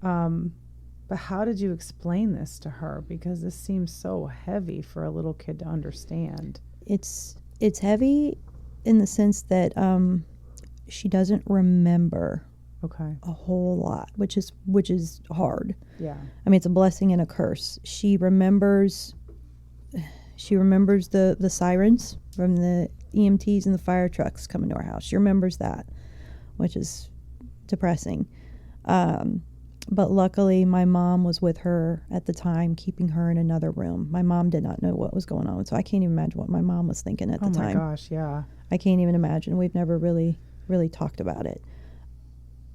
But how did you explain this to her? Because this seems so heavy for a little kid to understand. It's heavy in the sense that she doesn't remember a whole lot, which is hard. Yeah. I mean, it's a blessing and a curse. She remembers the sirens from the EMTs and the fire trucks coming to our house. She remembers that, which is depressing. But luckily, my mom was with her at the time, keeping her in another room. My mom did not know what was going on, so I can't even imagine what my mom was thinking at the time. Oh, my gosh, yeah. I can't even imagine. We've never really talked about it.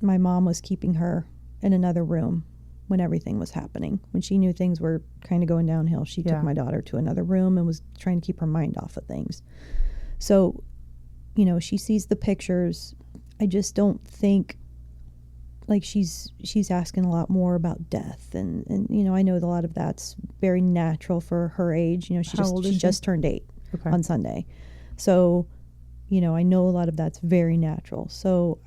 My mom was keeping her in another room when everything was happening. When she knew things were kind of going downhill, she took my daughter to another room and was trying to keep her mind off of things. So, she sees the pictures. I just don't think, like, she's asking a lot more about death, and I know that a lot of that's very natural for her age. She just turned 8 on Sunday, so I know a lot of that's very natural. So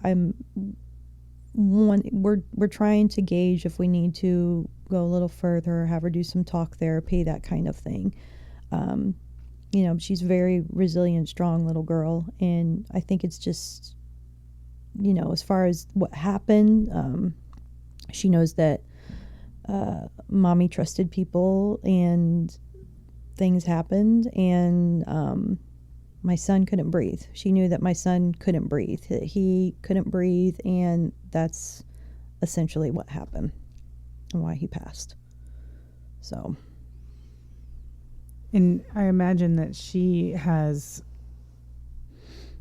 we're trying to gauge if we need to go a little further, have her do some talk therapy, that kind of thing. She's a very resilient, strong little girl, and I think it's just, as far as what happened, she knows that mommy trusted people and things happened, and my son couldn't breathe. She knew that my son couldn't breathe. He couldn't breathe, and that's essentially what happened and why he passed. So. And I imagine that she has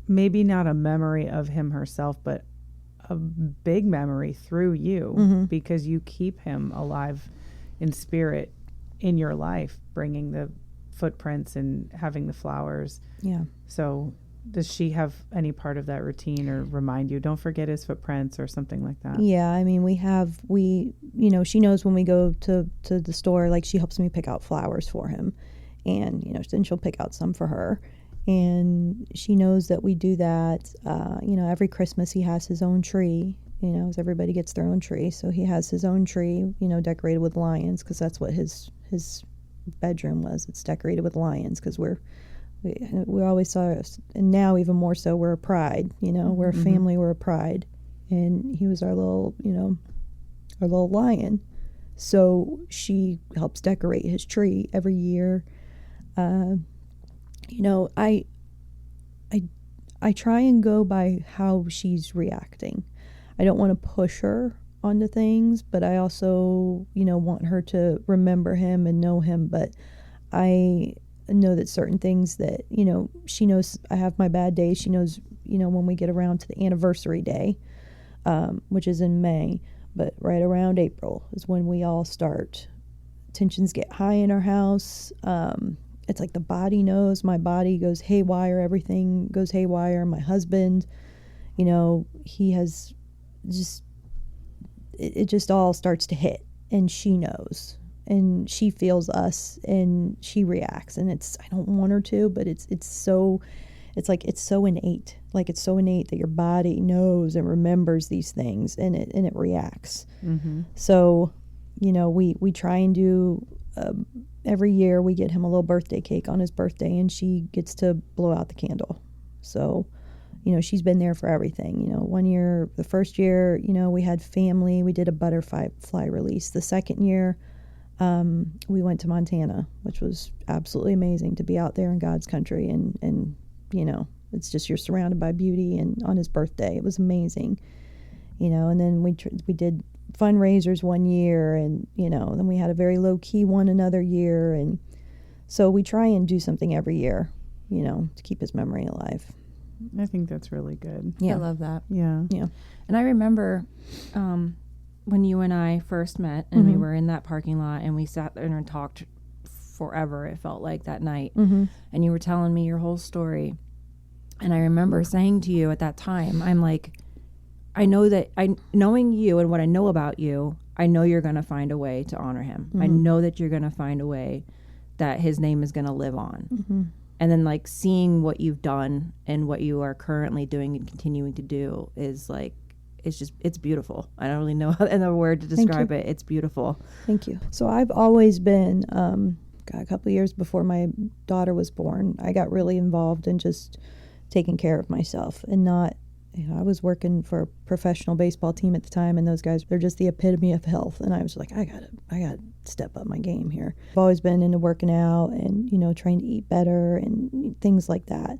maybe not a memory of him herself, but a big memory through you, because you keep him alive in spirit in your life, bringing the footprints and having the flowers. Yeah. So does she have any part of that routine, or remind you, don't forget his footprints or something like that? Yeah. I mean, she knows when we go to the store, like, she helps me pick out flowers for him, and, then she'll pick out some for her. And she knows that we do that. Every Christmas he has his own tree, as everybody gets their own tree. So he has his own tree, decorated with lions, because that's what his bedroom was. It's decorated with lions, because we always saw, and now even more so, we're a pride, we're a family, we're a pride. And he was our little lion. So she helps decorate his tree every year. I try and go by how she's reacting. I don't want to push her onto things, but I also, want her to remember him and know him. But I know that certain things that, she knows I have my bad days. She knows, when we get around to the anniversary day, which is in May, but right around April is when we all start. Tensions get high in our house. It's like the body knows. My body goes haywire. Everything goes haywire. My husband, he has just, it just all starts to hit, and she knows, and she feels us, and she reacts, and I don't want her to, but it's so innate. Like, it's so innate that your body knows and remembers these things, and it reacts. So, we try and do, every year we get him a little birthday cake on his birthday, and she gets to blow out the candle. So, she's been there for everything. One year, the first year, we had family. We did a butterfly release. The second year, we went to Montana, which was absolutely amazing to be out there in God's country. And it's just, you're surrounded by beauty. And on his birthday, it was amazing. And then we did fundraisers one year, and then we had a very low-key one another year, and so we try and do something every year to keep his memory alive. I think that's really good. I love that. Yeah. And I remember when you and I first met and we were in that parking lot and we sat there and talked forever, it felt like that night. And you were telling me your whole story. And I remember saying to you at that time, I'm like, I know that knowing you and what I know about you, I know you're going to find a way to honor him. I know that you're going to find a way that his name is going to live on. And then like seeing what you've done and what you are currently doing and continuing to do is like, it's beautiful. I don't really know another word to describe it. It's beautiful. Thank you. So I've always been, a couple of years before my daughter was born, I got really involved in just taking care of myself and not, I was working for a professional baseball team at the time, and those guys, they're just the epitome of health. And I was like, I gotta step up my game here. I've always been into working out and, trying to eat better and things like that.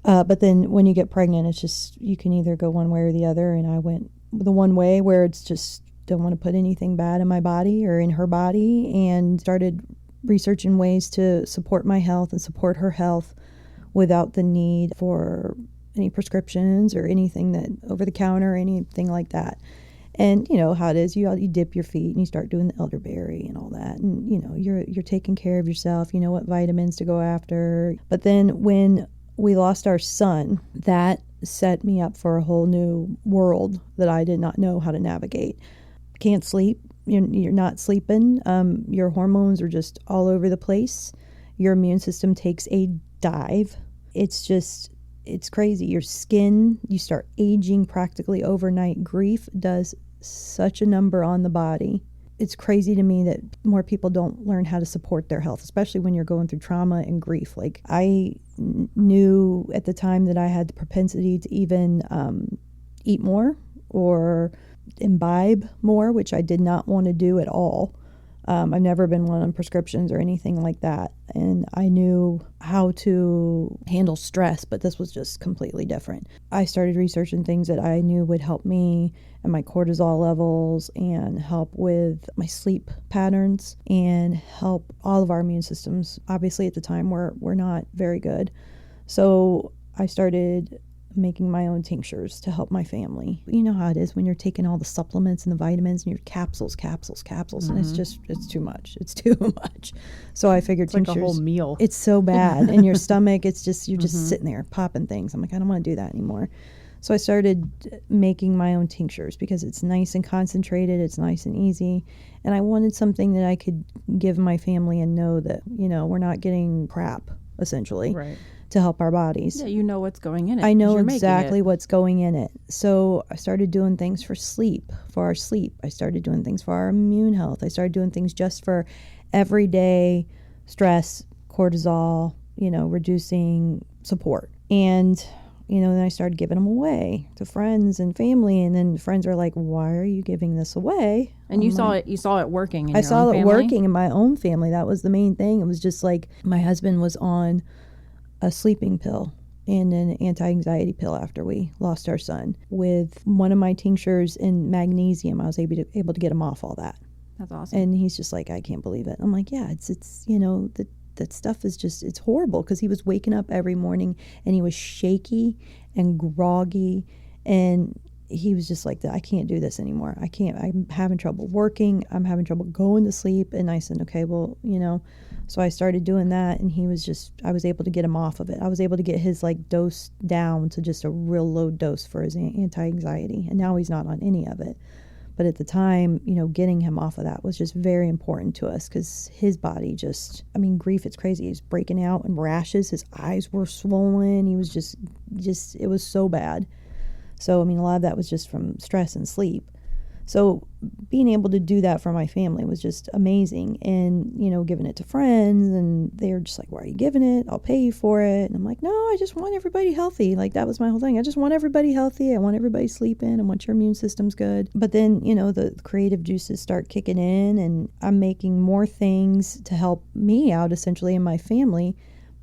But then when you get pregnant, it's just, you can either go one way or the other. And I went the one way where it's just, don't want to put anything bad in my body or in her body, and started researching ways to support my health and support her health without the need for any prescriptions or anything that over the counter or anything like that. And you know how it is, you dip your feet and you start doing the elderberry and all that, and you're taking care of yourself, what vitamins to go after. But then when we lost our son, that set me up for a whole new world that I did not know how to navigate. Can't sleep, you're not sleeping, your hormones are just all over the place, your immune system takes a dive. It's crazy. Your skin, you start aging practically overnight. Grief does such a number on the body. It's crazy to me that more people don't learn how to support their health, especially when you're going through trauma and grief. Like, I knew at the time that I had the propensity to even eat more or imbibe more, which I did not want to do at all. I've never been one on prescriptions or anything like that. And I knew how to handle stress, but this was just completely different. I started researching things that I knew would help me and my cortisol levels and help with my sleep patterns and help all of our immune systems. Obviously, at the time, we're not very good. So I started making my own tinctures to help my family. You know how it is when you're taking all the supplements and the vitamins and your capsules, and it's too much. It's too much. So I figured it's tinctures. Like a whole meal. It's so bad. In your stomach, it's just, you're just sitting there popping things. I'm like, I don't want to do that anymore. So I started making my own tinctures because it's nice and concentrated. It's nice and easy. And I wanted something that I could give my family and know that, we're not getting crap, essentially. Right. To help our bodies. Yeah, you know what's going in it. I know exactly what's going in it. So I started doing things for our sleep. I started doing things for our immune health. I started doing things just for everyday stress, cortisol, reducing support. And, then I started giving them away to friends and family. And then friends are like, why are you giving this away? And you saw it working in your own family? I saw it working in my own family. That was the main thing. It was just like my husband was on a sleeping pill and an anti-anxiety pill after we lost our son. With one of my tinctures in magnesium, I was able to get him off all that. That's awesome. And he's just like, I can't believe it. I'm like, yeah, it's that stuff is just, it's horrible, because he was waking up every morning and he was shaky and groggy, and he was just like, I can't do this anymore. I'm having trouble working. I'm having trouble going to sleep. And I said, okay, well, so I started doing that, and I was able to get him off of it. I was able to get his dose down to just a real low dose for his anti-anxiety. And now he's not on any of it. But at the time, getting him off of that was just very important to us, because his body grief, it's crazy. He was breaking out in rashes. His eyes were swollen. He was just, it was so bad. So, a lot of that was just from stress and sleep. So being able to do that for my family was just amazing. And, giving it to friends, and they were just like, why are you giving it? I'll pay you for it. And I'm like, no, I just want everybody healthy. That was my whole thing. I just want everybody healthy. I want everybody sleeping. I want your immune system's good. But then, the creative juices start kicking in, and I'm making more things to help me out, essentially, and my family.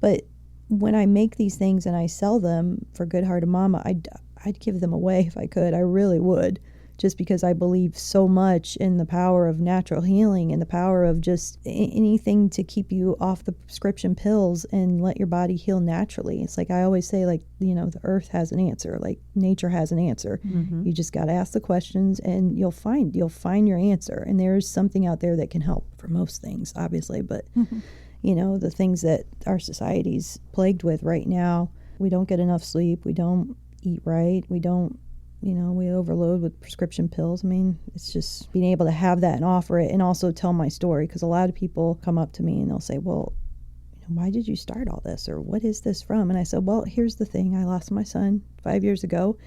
But when I make these things and I sell them for Good Hearted Mama, I'd give them away if I could. I really would. just because I believe so much in the power of natural healing and the power of just anything to keep you off the prescription pills and let your body heal naturally. It's like I always say, like, you know, the earth has an answer, like nature has an answer. Mm-hmm. You just got to ask the questions and you'll find your answer. And there's something out there that can help for most things, obviously. But, you know, the things that our society's plagued with right now, we don't get enough sleep. We don't eat right. We don't, you know, we overload with prescription pills. I mean, it's just being able to have that and offer it and also tell my story, because a lot of people come up to me and they'll say, well, you know, why did you start all this, or what is this from? And I said, well, here's the thing. I lost my son 5 years ago,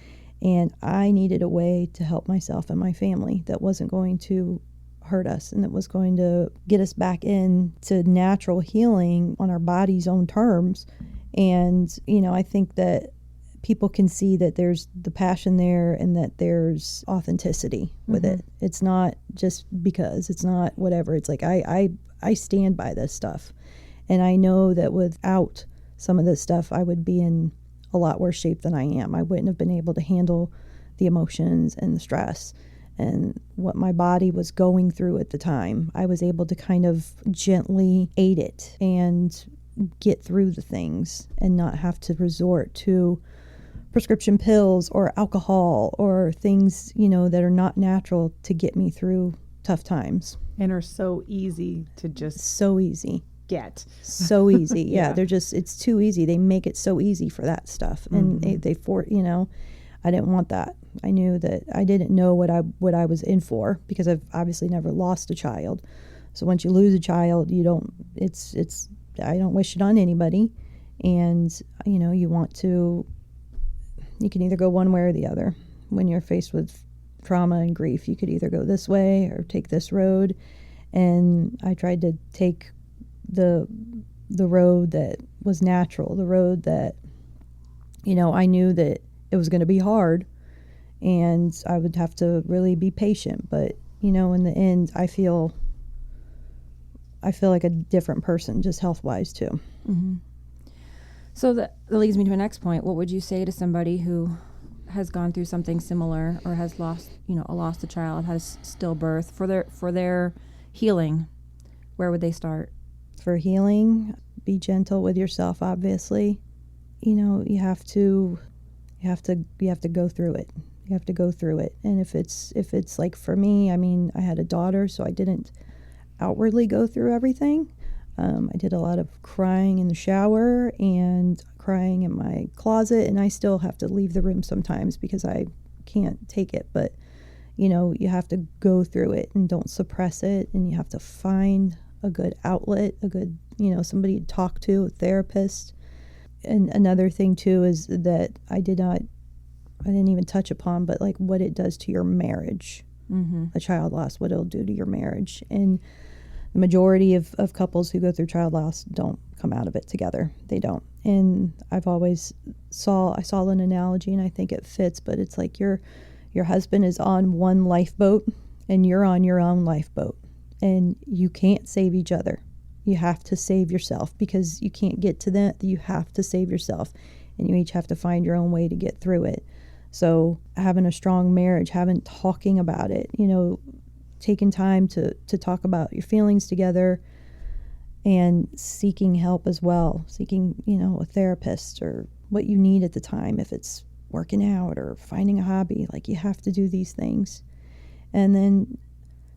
and I needed a way to help myself and my family that wasn't going to hurt us and that was going to get us back into natural healing on our body's own terms. And, you know, I think that people can see that there's the passion there and that there's authenticity with it. It's not just because, it's not whatever. It's like I stand by this stuff. And I know that without some of this stuff, I would be in a lot worse shape than I am. I wouldn't have been able to handle the emotions and the stress and what my body was going through at the time. I was able to kind of gently aid it and get through the things and not have to resort to prescription pills or alcohol or things, you know, that are not natural to get me through tough times. And are so easy to just so easy so easy. Yeah, they're just, it's too easy. They make it so easy for that stuff. And they you know, I didn't want that. I knew that I didn't know what I was in for, because I've obviously never lost a child. So once you lose a child, you don't, it's I don't wish it on anybody. And, you know, you can either go one way or the other. When you're faced with trauma and grief, you could either go this way or take this road. And I tried to take the road that was natural, the road that, you know, I knew that it was going to be hard and I would have to really be patient. But, you know, in the end, I feel like a different person, just health-wise too. Mm-hmm. So that leads me to my next point. What would you say to somebody who has gone through something similar or has lost a child, has stillbirth, for their healing? Where would they start? For healing, be gentle with yourself, obviously. You know, you have to go through it. You have to go through it. And if it's like for me, I mean, I had a daughter, so I didn't outwardly go through everything. I did a lot of crying in the shower and crying in my closet, and I still have to leave the room sometimes because I can't take it. But, you know, you have to go through it and don't suppress it, and you have to find a good outlet, a good, you know, somebody to talk to, a therapist. And another thing too is that I didn't even touch upon, but like what it does to your marriage. A child loss, what it'll do to your marriage. And the majority of couples who go through child loss don't come out of it together. They don't. And I've always I saw an analogy, and I think it fits, but it's like your husband is on one lifeboat and you're on your own lifeboat, and you can't save each other. You have to save yourself, because you can't get to that. You have to save yourself, and you each have to find your own way to get through it. So having a strong marriage, talking about it, you know, taking time to talk about your feelings together, and seeking help as well, seeking, you know, a therapist or what you need at the time. If it's working out or finding a hobby, like you have to do these things. And then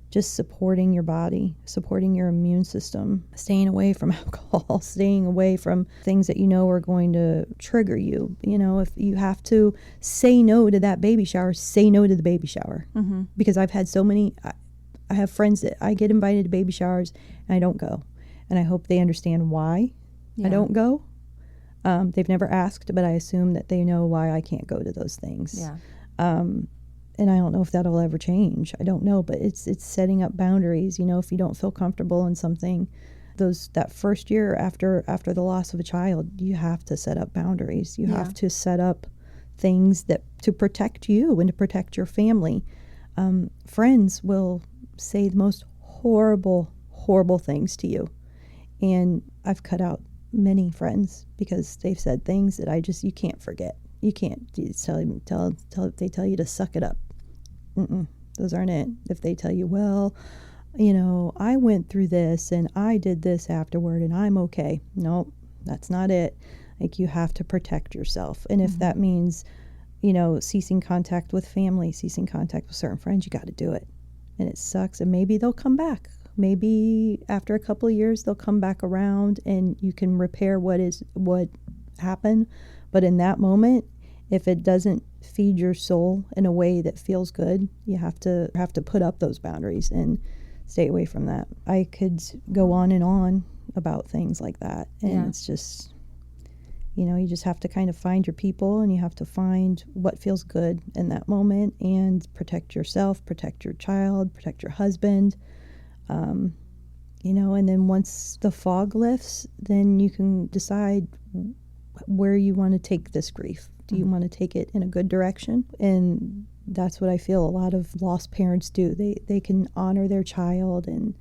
just supporting your body, supporting your immune system, staying away from alcohol, staying away from things that you know are going to trigger you. You know, if you have to say no to that baby shower, say no to the baby shower. Because I've had so many, I have friends that I get invited to baby showers and I don't go. And I hope they understand why I don't go. They've never asked, but I assume that they know why I can't go to those things. And I don't know if that'll ever change. I don't know, but it's setting up boundaries. You know, if you don't feel comfortable in something, that first year after the loss of a child, you have to set up boundaries. You have to set up things to protect you and to protect your family. Friends will say the most horrible things to you, and I've cut out many friends because they've said things that you can't forget. You can't they tell you to suck it up. those aren't it. If they tell you, well, I went through this and I did this afterward and I'm okay. Nope, that's not it. Like, you have to protect yourself. And if that means, ceasing contact with family, ceasing contact with certain friends, you got to do it. And it sucks. And maybe they'll come back. Maybe after a couple of years, they'll come back around and you can repair what happened. But in that moment, if it doesn't feed your soul in a way that feels good, you have to put up those boundaries and stay away from that. I could go on and on about things like that. And it's just, you just have to kind of find your people, and you have to find what feels good in that moment and protect yourself, protect your child, protect your husband. And then once the fog lifts, then you can decide where you want to take this grief. Do you want to take it in a good direction? And that's what I feel a lot of lost parents do. They can honor their child and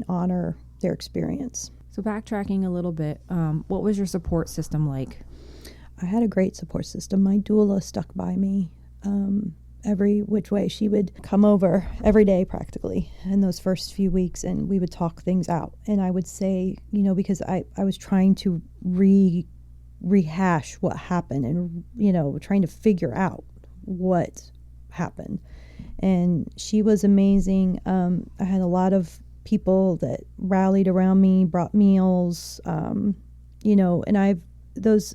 honor their experience. So backtracking a little bit, what was your support system like? I had a great support system. My doula stuck by me every which way. She would come over every day practically in those first few weeks, and we would talk things out. And I would say, because I was trying to rehash what happened and, trying to figure out what happened. And she was amazing. I had a lot of people that rallied around me, brought meals, and a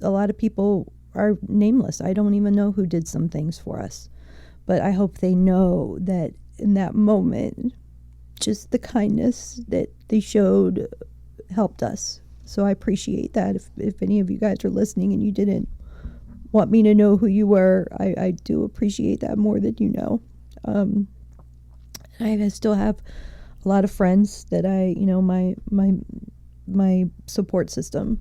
lot of people are nameless. I don't even know who did some things for us, but I hope they know that in that moment, just the kindness that they showed helped us. So I appreciate that. If any of you guys are listening and you didn't want me to know who you were, I do appreciate that more than you know. I still have a lot of friends that my support system,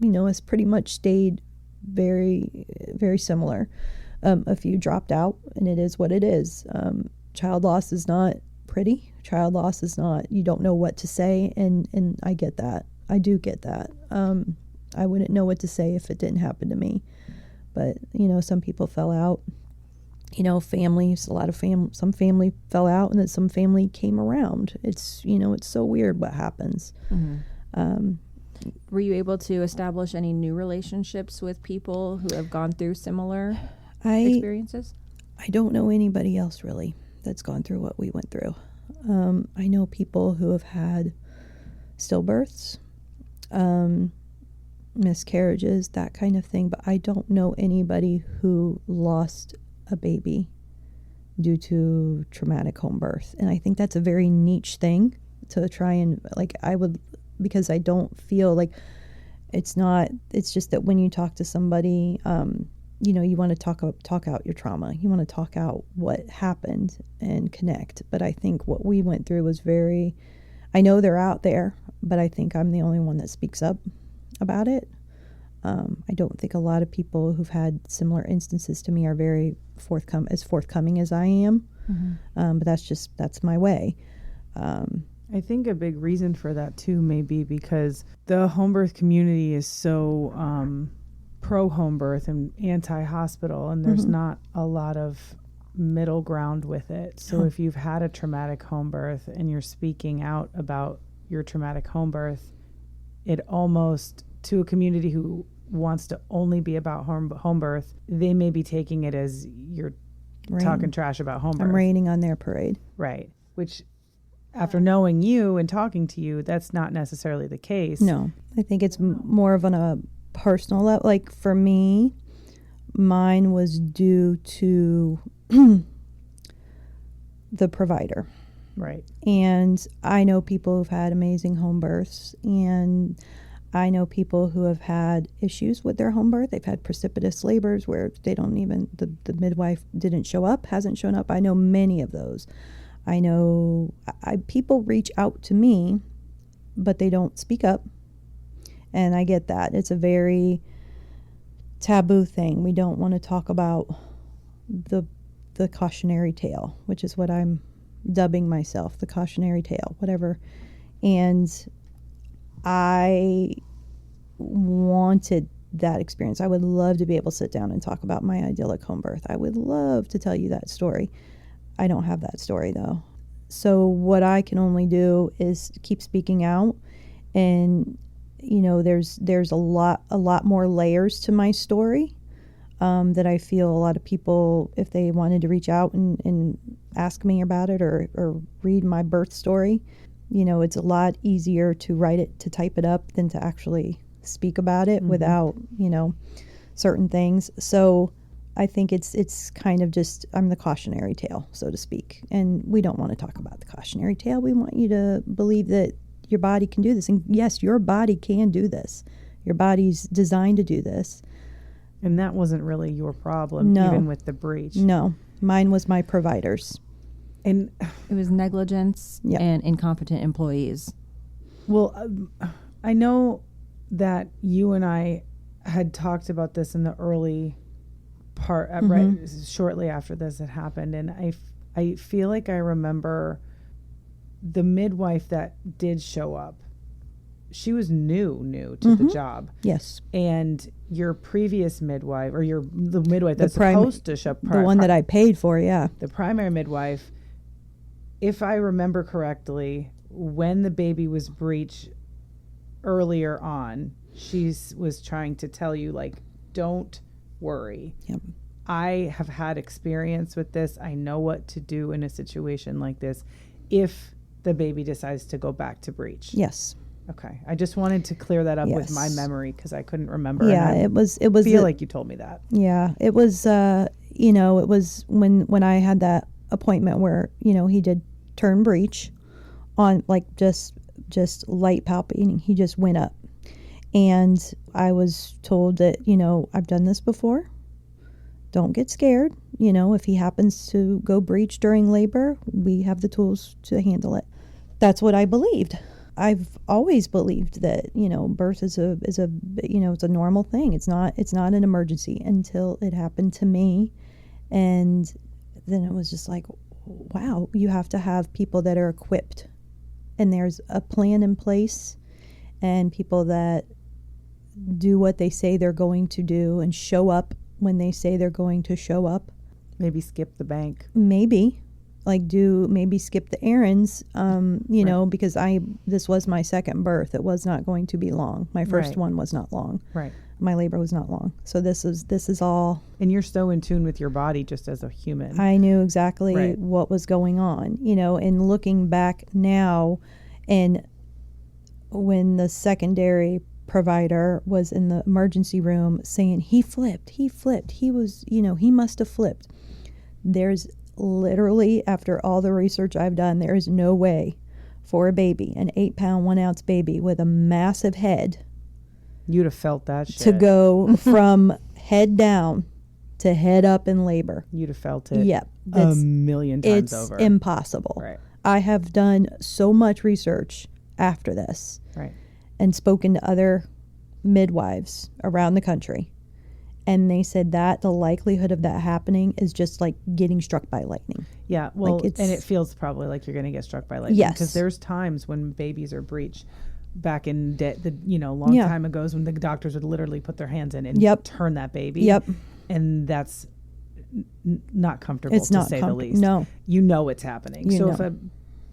has pretty much stayed very, very similar. A few dropped out, and it is what it is. Child loss is not pretty. Child loss is not, you don't know what to say, and I get that. I do get that. I wouldn't know what to say if it didn't happen to me. But, some people fell out. Families, some family fell out, and then some family came around. It's, it's so weird what happens. Mm-hmm. Were you able to establish any new relationships with people who have gone through similar experiences? I don't know anybody else really that's gone through what we went through. I know people who have had stillbirths, miscarriages, that kind of thing, but I don't know anybody who lost a baby due to traumatic home birth. And I think that's a very niche thing to try and, because I don't feel like it's just that when you talk to somebody, you want to talk out your trauma. You want to talk out what happened and connect. But I think what we went through was I know they're out there, but I think I'm the only one that speaks up about it. I don't think a lot of people who've had similar instances to me are very forthcoming as I am. Mm-hmm. But that's my way. I think a big reason for that too may be because the home birth community is so pro home birth and anti-hospital, and there's Mm-hmm. not a lot of middle ground with it. So if you've had a traumatic home birth and you're speaking out about your traumatic home birth, it almost, to a community who wants to only be about home birth, they may be taking it as you're talking trash about home birth. I'm raining on their parade. Right. Which, after knowing you and talking to you, that's not necessarily the case. No, I think it's more of on a personal level. Like for me, mine was due to the provider. Right. And I know people who've had amazing home births, and I know people who have had issues with their home birth. They've had precipitous labors where they don't even, the midwife hasn't shown up. I know many of those. I know people reach out to me, but they don't speak up. And I get that. It's a very taboo thing. We don't want to talk about the cautionary tale, which is what I'm dubbing myself, the cautionary tale, whatever. And I wanted that experience. I would love to be able to sit down and talk about my idyllic home birth. I would love to tell you that story. I don't have that story though. So what I can only do is keep speaking out, and there's a lot more layers to my story that I feel a lot of people, if they wanted to reach out and ask me about it or read my birth story, it's a lot easier to write it, to type it up, than to actually speak about it without certain things. So I think it's kind of just, I'm the cautionary tale, so to speak. And we don't want to talk about the cautionary tale. We want you to believe that your body can do this. And yes, your body can do this. Your body's designed to do this. And that wasn't really your problem, even with the breech. No, mine was my provider's. And it was negligence and incompetent employees. Well, I know that you and I had talked about this in the early part, right shortly after this had happened, and I feel like I remember the midwife that did show up. She was new to the job. Yes. And your previous midwife, or the midwife that's supposed to show up, the one that I paid for, the primary midwife, if I remember correctly, when the baby was breech earlier on, she was trying to tell you, like, don't worry. Yep. I have had experience with this. I know what to do in a situation like this if the baby decides to go back to breech. Yes. Okay. I just wanted to clear that up with my memory because I couldn't remember. Yeah, it was. Feel like you told me that. Yeah, it was. It was when I had that appointment where he did turn breech on, like, just light palpating. He just went up. And I was told that, I've done this before. Don't get scared. If he happens to go breech during labor, we have the tools to handle it. That's what I believed. I've always believed that, birth is it's a normal thing. It's not an emergency until it happened to me. And then it was just like, wow, you have to have people that are equipped, and there's a plan in place, and people that do what they say they're going to do and show up when they say they're going to show up. Maybe skip the bank. Maybe skip the errands, because this was my second birth. It was not going to be long. My first one was not long. Right. My labor was not long. So this is all. And you're so in tune with your body just as a human. I knew exactly what was going on, and looking back now, and when the secondary provider was in the emergency room saying he flipped, he was, he must have flipped. There's literally, after all the research I've done, there is no way for a baby, an 8-pound, 1-ounce baby with a massive head, you'd have felt that shit, to go from head down to head up in labor. You'd have felt it. Yep. A million times over. It's impossible. Right. I have done so much research after this. Right. And spoken to other midwives around the country. And they said that the likelihood of that happening is just like getting struck by lightning. Yeah, well, like and it feels probably like you're going to get struck by lightning. Yes. Because there's times when babies are breech back in long time ago, when the doctors would literally put their hands in and turn that baby. Yep. And that's not comfortable, to say the least. No. It's happening. If a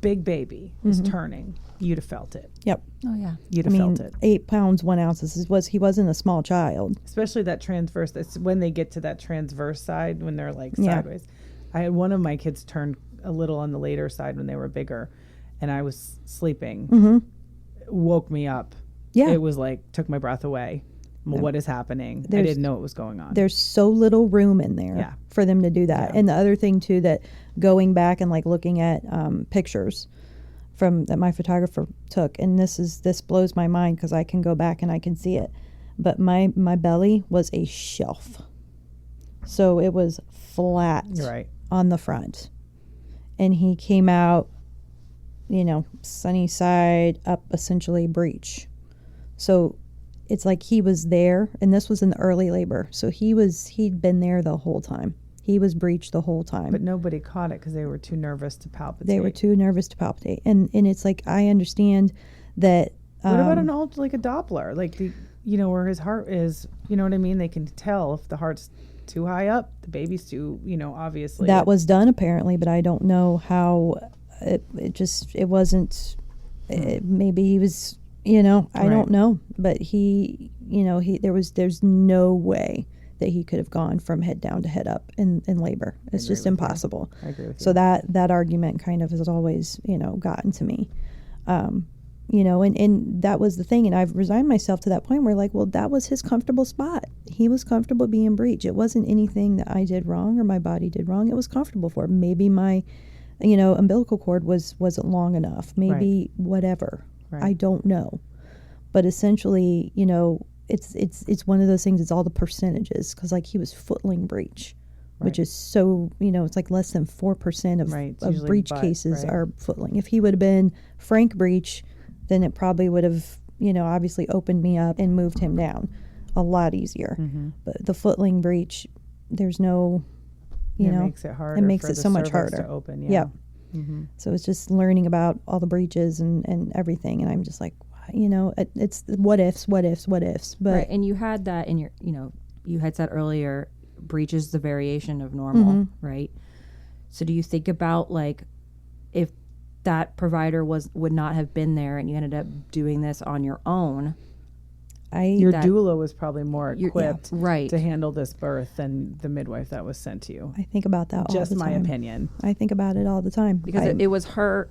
big baby is turning, you'd have felt it. Yep. Oh, yeah. You'd have felt it. 8 pounds, 1 ounce. He wasn't a small child. Especially that transverse. That's when they get to that transverse side, when they're like sideways. I had one of my kids turn a little on the later side when they were bigger, and I was sleeping. Woke me up. Yeah. It was like, took my breath away. Well, what is happening? I didn't know what was going on. There's so little room in there for them to do that. Yeah. And the other thing too, that going back and like looking at pictures that my photographer took, and this blows my mind because I can go back and I can see it, but my belly was a shelf, so it was flat on the front, and he came out, sunny side up, essentially breech. So it's like he was there, and this was in the early labor, so he'd been there the whole time. He was breech the whole time. But nobody caught it because they were too nervous to palpitate. And it's like, I understand that. What about like a Doppler? Like, where his heart is, you know what I mean? They can tell if the heart's too high up. The baby's too, obviously. That was done apparently, but I don't know how it wasn't, maybe he was, I don't know, but there's no way that he could have gone from head down to head up in labor. It's just impossible. I agree with you. So that argument kind of has always, gotten to me. And that was the thing. And I've resigned myself to that point where like, well, that was his comfortable spot. He was comfortable being breech. It wasn't anything that I did wrong or my body did wrong. It was comfortable for him. Maybe my, umbilical cord wasn't long enough. Maybe whatever. Right. I don't know. But essentially, it's one of those things. It's all the percentages because like he was footling breech, which is so, it's like less than 4% of breech cases are footling. If he would have been frank breech, then it probably would have, obviously opened me up and moved him down a lot easier. Mm-hmm. But the footling breech, there's no, it makes it harder. It makes it so much harder to open. Yeah. Yep. Mm-hmm. So it's just learning about all the breeches and everything. And I'm just like, it's what ifs. But right. And you had that in your, you had said earlier, breech is the variation of normal, right? So do you think about like if that provider would not have been there and you ended up doing this on your own? Your doula was probably more equipped right. to handle this birth than the midwife that was sent to you. I think about that all the time. Just my opinion. I think about it all the time. Because it was her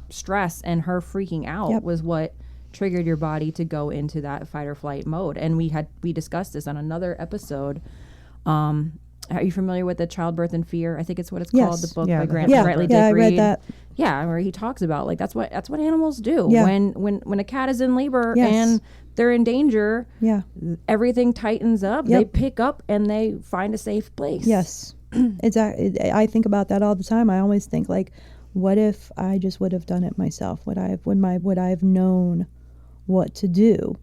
stress and her freaking out was what triggered your body to go into that fight or flight mode. And we discussed this on another episode. Are you familiar with the Childbirth and Fear? I think it's what it's called. The book by Grant Dick Read. I read Reed. that. Yeah, where he talks about like that's what animals do. Yeah. When a cat is in labor and they're in danger, everything tightens up. They pick up and they find a safe place. Yes. I think about that all the time. I always think like, what if I just would have done it myself? Would I have known what to do?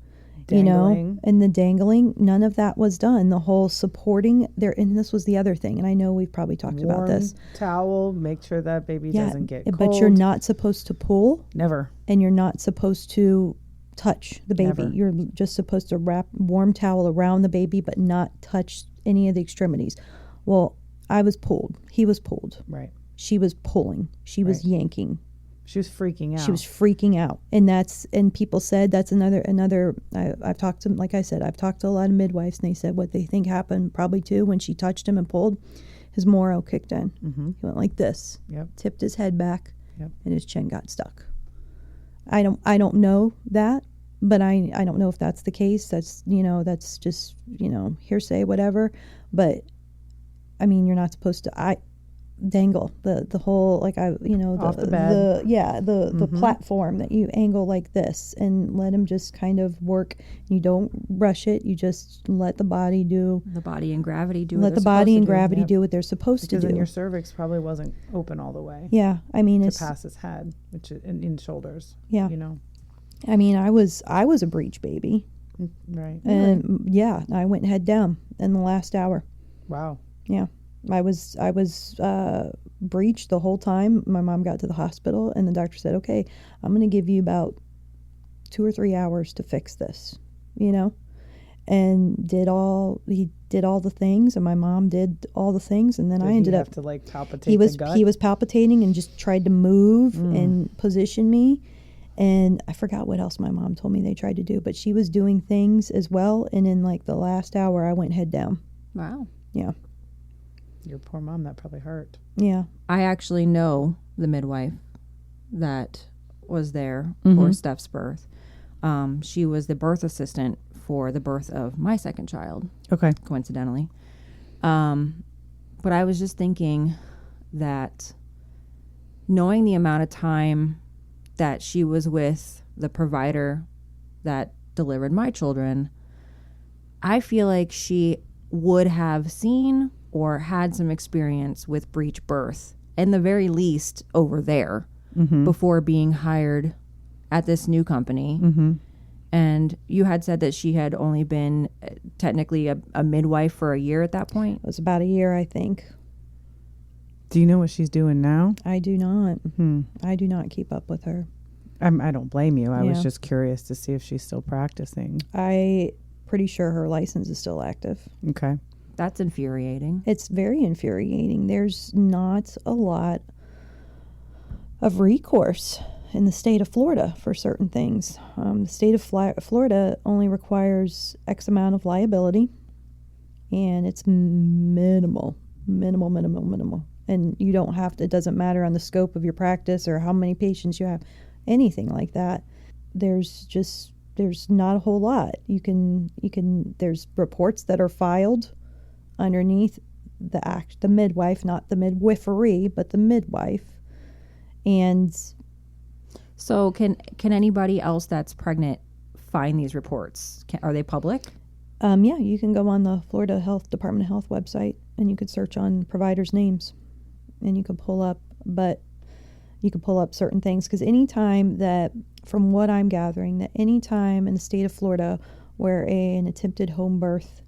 Dangling. And the dangling, none of that was done. The whole supporting there, and this was the other thing, and I know we've probably talked about this. Towel, make sure that baby doesn't get cold. But you're not supposed to pull. Never. And you're not supposed to touch the baby. Never. You're just supposed to wrap warm towel around the baby, but not touch any of the extremities. Well, I was pulled. He was pulled. Right. She was pulling. She was yanking. She was freaking out. She was freaking out. And people said that's another I've talked to, like I said, I've talked to a lot of midwives, and they said what they think happened probably too when she touched him and pulled, his Moro kicked in. Mm-hmm. He went like this, tipped his head back, and his chin got stuck. I don't know that, but I don't know if that's the case. That's, that's just, hearsay, whatever. But I mean, you're not supposed to, dangle the whole like off the bed. The platform that you angle like this and let him just kind of work. You don't rush it. You just let the body do the body and gravity do let the body and gravity do what they're supposed to do. Because then your cervix probably wasn't open all the way. Yeah, I mean, to pass his head, which is in shoulders. Yeah, I mean, I was a breech baby. Right. And I went head down in the last hour. Wow. Yeah. I was breech the whole time. My mom got to the hospital, and the doctor said, "Okay, I'm going to give you about 2 or 3 hours to fix this," and he did all the things, and my mom did all the things, and then I ended up to like palpitate. He was palpitating and just tried to move and position me, and I forgot what else my mom told me they tried to do, but she was doing things as well. And in like the last hour, I went head down. Wow. Yeah. Your poor mom, that probably hurt. Yeah. I actually know the midwife that was there for Steph's birth. She was the birth assistant for the birth of my second child. Okay. Coincidentally. But I was just thinking that knowing the amount of time that she was with the provider that delivered my children, I feel like she would have seen or had some experience with breech birth, in the very least over there, before being hired at this new company. Mm-hmm. And you had said that she had only been technically a midwife for a year at that point? It was about a year, I think. Do you know what she's doing now? I do not. I do not keep up with her. I don't blame you. I was just curious to see if she's still practicing. I pretty sure her license is still active. Okay. That's infuriating. It's very infuriating. There's not a lot of recourse in the state of Florida for certain things. The state of Florida only requires X amount of liability, and it's minimal. And you don't have to, it doesn't matter on the scope of your practice or how many patients you have, anything like that. There's not a whole lot. There's reports that are filed underneath the midwife, not the midwifery, but the midwife. And so can anybody else that's pregnant find these reports? Are they public? Yeah, you can go on the Florida Department of Health website and you could search on providers' names and you can pull up certain things, because anytime that, from what I'm gathering, that any time in the state of Florida where an attempted home birth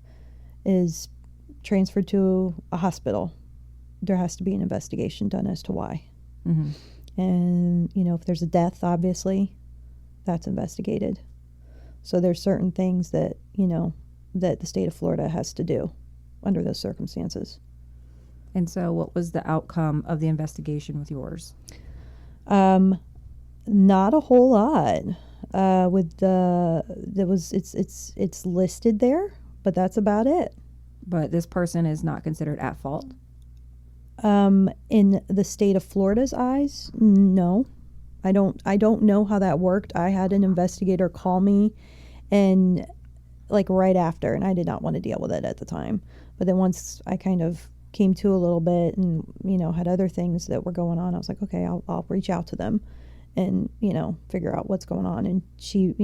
is transferred to a hospital, there has to be an investigation done as to why. Mm-hmm. And, if there's a death, obviously, that's investigated. So there's certain things that, that the state of Florida has to do under those circumstances. And so what was the outcome of the investigation with yours? Not a whole lot. It's listed there, but that's about it. But this person is not considered at fault? In the state of Florida's eyes, no. I don't know how that worked. I had an investigator call me and right after, and I did not want to deal with it at the time. But then once I kind of came to a little bit and, had other things that were going on, I was like, okay, I'll reach out to them and, figure out what's going on. And she,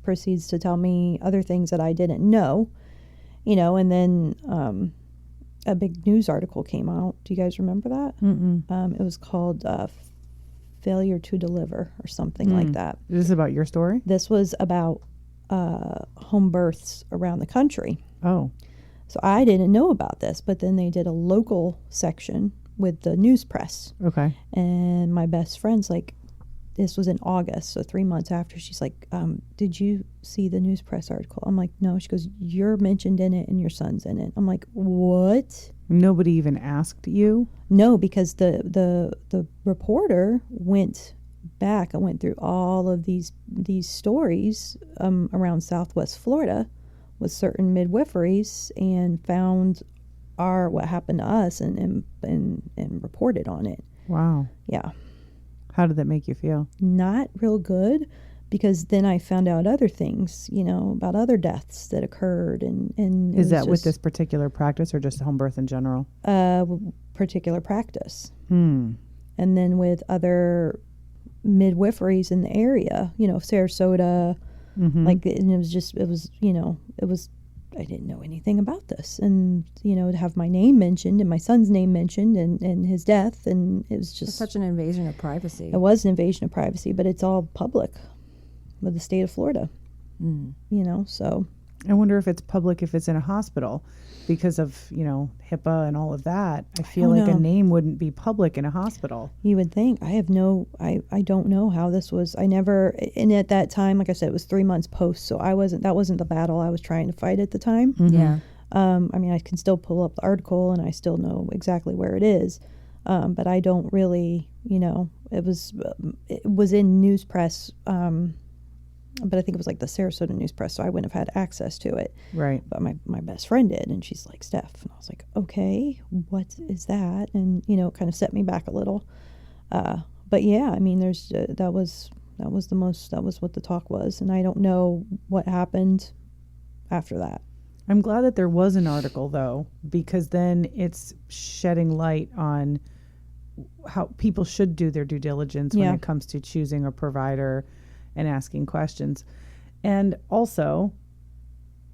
proceeds to tell me other things that I didn't know, and then, a big news article came out. Do you guys remember that? Mm-mm. It was called Failure to Deliver or something like that. Is this about your story? This was about home births around the country. Oh. So I didn't know about this, but then they did a local section with the news press. Okay. And my best friend's like, this was in August, so 3 months after, she's like, did you see the news press article? I'm like, no. She goes, you're mentioned in it and your son's in it. I'm like, what? Nobody even asked you? No, because the reporter went back and went through all of these stories around Southwest Florida with certain midwiferys and found what happened to us and reported on it. Wow. Yeah. How did that make you feel? Not real good, because then I found out other things, about other deaths that occurred. And is that with this particular practice or just home birth in general? Particular practice. And then with other midwiferys in the area, Sarasota, mm-hmm. it was I didn't know anything about this. And, to have my name mentioned and my son's name mentioned and his death, and it was just... It's such an invasion of privacy. It was an invasion of privacy, but it's all public with the state of Florida, so... I wonder if it's public if it's in a hospital because of, HIPAA and all of that. I feel like a name wouldn't be public in a hospital. You would think. I don't know how this was. And at that time, like I said, it was 3 months post, so that wasn't the battle I was trying to fight at the time. Mm-hmm. Yeah. I can still pull up the article and I still know exactly where it is. But I don't really, it was in news press, but I think it was like the Sarasota News Press, so I wouldn't have had access to it. Right. But my best friend did, and she's like, Steph. And I was like, okay, what is that? And, it kind of set me back a little. But yeah, there's that was what the talk was. And I don't know what happened after that. I'm glad that there was an article, though, because then it's shedding light on how people should do their due diligence when it comes to choosing a provider and asking questions. And also,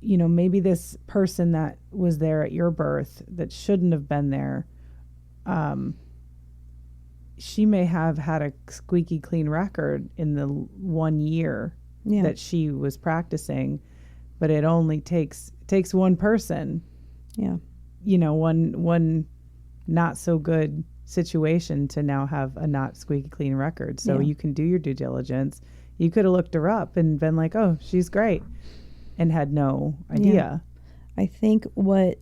maybe this person that was there at your birth that shouldn't have been there, she may have had a squeaky clean record in the 1 year that she was practicing, but it only takes one person, one not so good situation to now have a not squeaky clean record. So you can do your due diligence. You could have looked her up and been like, oh, she's great, and had no idea. I think what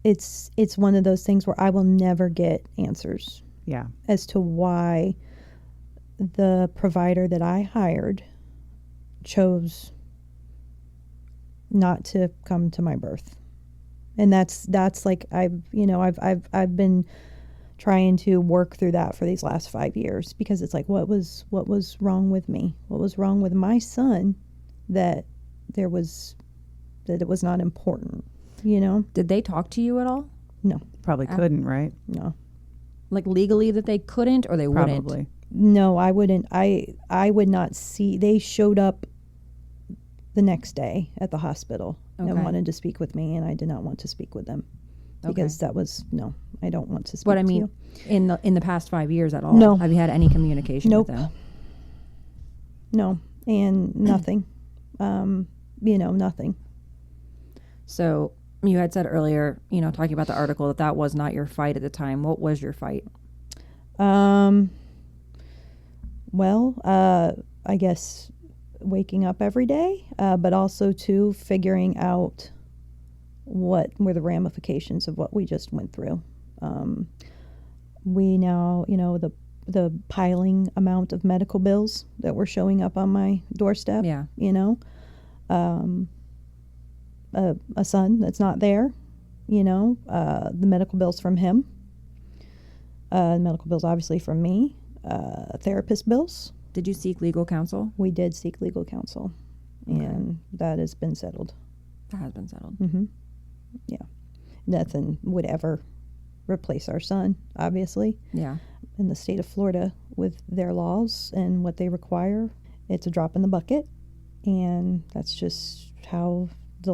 it's one of those things where I will never get answers Yeah. as to why the provider that I hired chose not to come to my birth. And that's like I've been trying to work through that for these last 5 years, because it's like, what was wrong with me? What was wrong with my son that it was not important, Did they talk to you at all? No. Probably couldn't, right? No. Like legally that they couldn't, or they wouldn't? Probably. No, I wouldn't. I would not see. They showed up the next day at the hospital Okay. and wanted to speak with me, and I did not want to speak with them because that was no. I don't want to speak. But I to mean, you. in the past 5 years at all, No. have you had any communication Nope. with them? No, and nothing. Nothing. So you had said earlier, talking about the article, that was not your fight at the time. What was your fight? Well, I guess waking up every day, but also too figuring out what were the ramifications of what we just went through. We now, the piling amount of medical bills that were showing up on my doorstep. Yeah. A son that's not there, the medical bills from him, medical bills obviously from me, therapist bills. Did you seek legal counsel? We did seek legal counsel, and that has been settled. That has been settled. Mm-hmm. Yeah. Nothing would ever replace our son, obviously. Yeah. In the state of Florida, with their laws and what they require, it's a drop in the bucket, and that's just how the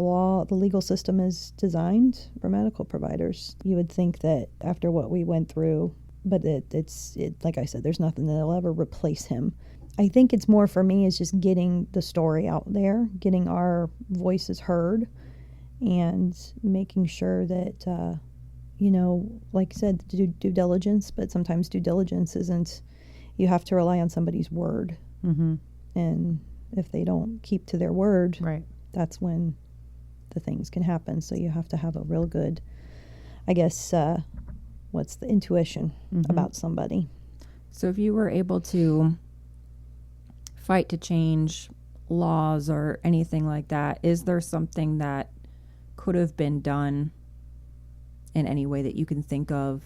legal system is designed for medical providers. You would think that after what we went through, but it's like I said, there's nothing that'll ever replace him. I think it's more for me is just getting the story out there, getting our voices heard, and making sure that, like I said, due diligence, but sometimes due diligence isn't, you have to rely on somebody's word. Mm-hmm. And if they don't keep to their word, Right. that's when the things can happen. So you have to have a real good, I guess, what's the intuition about somebody. So if you were able to fight to change laws or anything like that, is there something that could have been done in any way that you can think of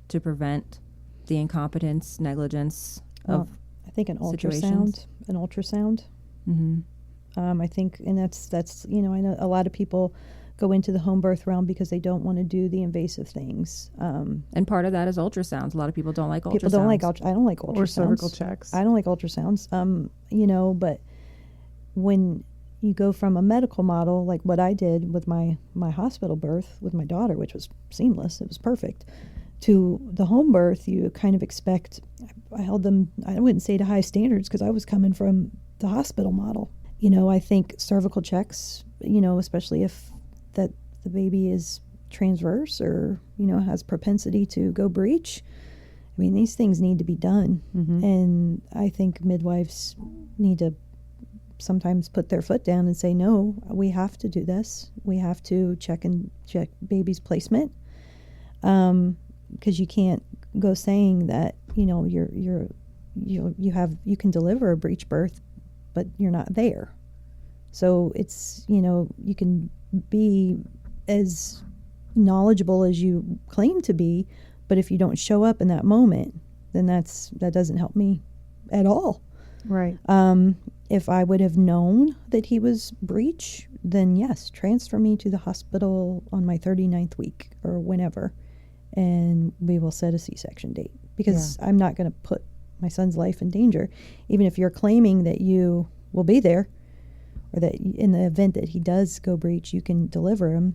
to prevent the incompetence, negligence of I think an situations? ultrasound. Mm-hmm. I think, and that's I know a lot of people go into the home birth realm because they don't want to do the invasive things. And part of that is ultrasounds. A lot of people don't like ultrasounds. People don't like I don't like ultrasounds. Or cervical checks. I don't like ultrasounds. But when you go from a medical model like what I did with my hospital birth with my daughter, which was seamless, it was perfect, to the home birth, you kind of expect. I held them, I wouldn't say to high standards because I was coming from the hospital model. I think cervical checks, especially if that the baby is transverse or, has propensity to go breech. I mean, these things need to be done. Mm-hmm. And I think midwives need to sometimes put their foot down and say, no, we have to do this. We have to check baby's placement. Because you can't go saying that, you can deliver a breech birth, but you're not there. So it's, you can be as knowledgeable as you claim to be, but if you don't show up in that moment, then that doesn't help me at all. Right. If I would have known that he was breech, then yes, transfer me to the hospital on my 39th week or whenever, and we will set a C-section date, because I'm not going to put my son's life in danger. Even if you're claiming that you will be there, or that in the event that he does go breech, you can deliver him,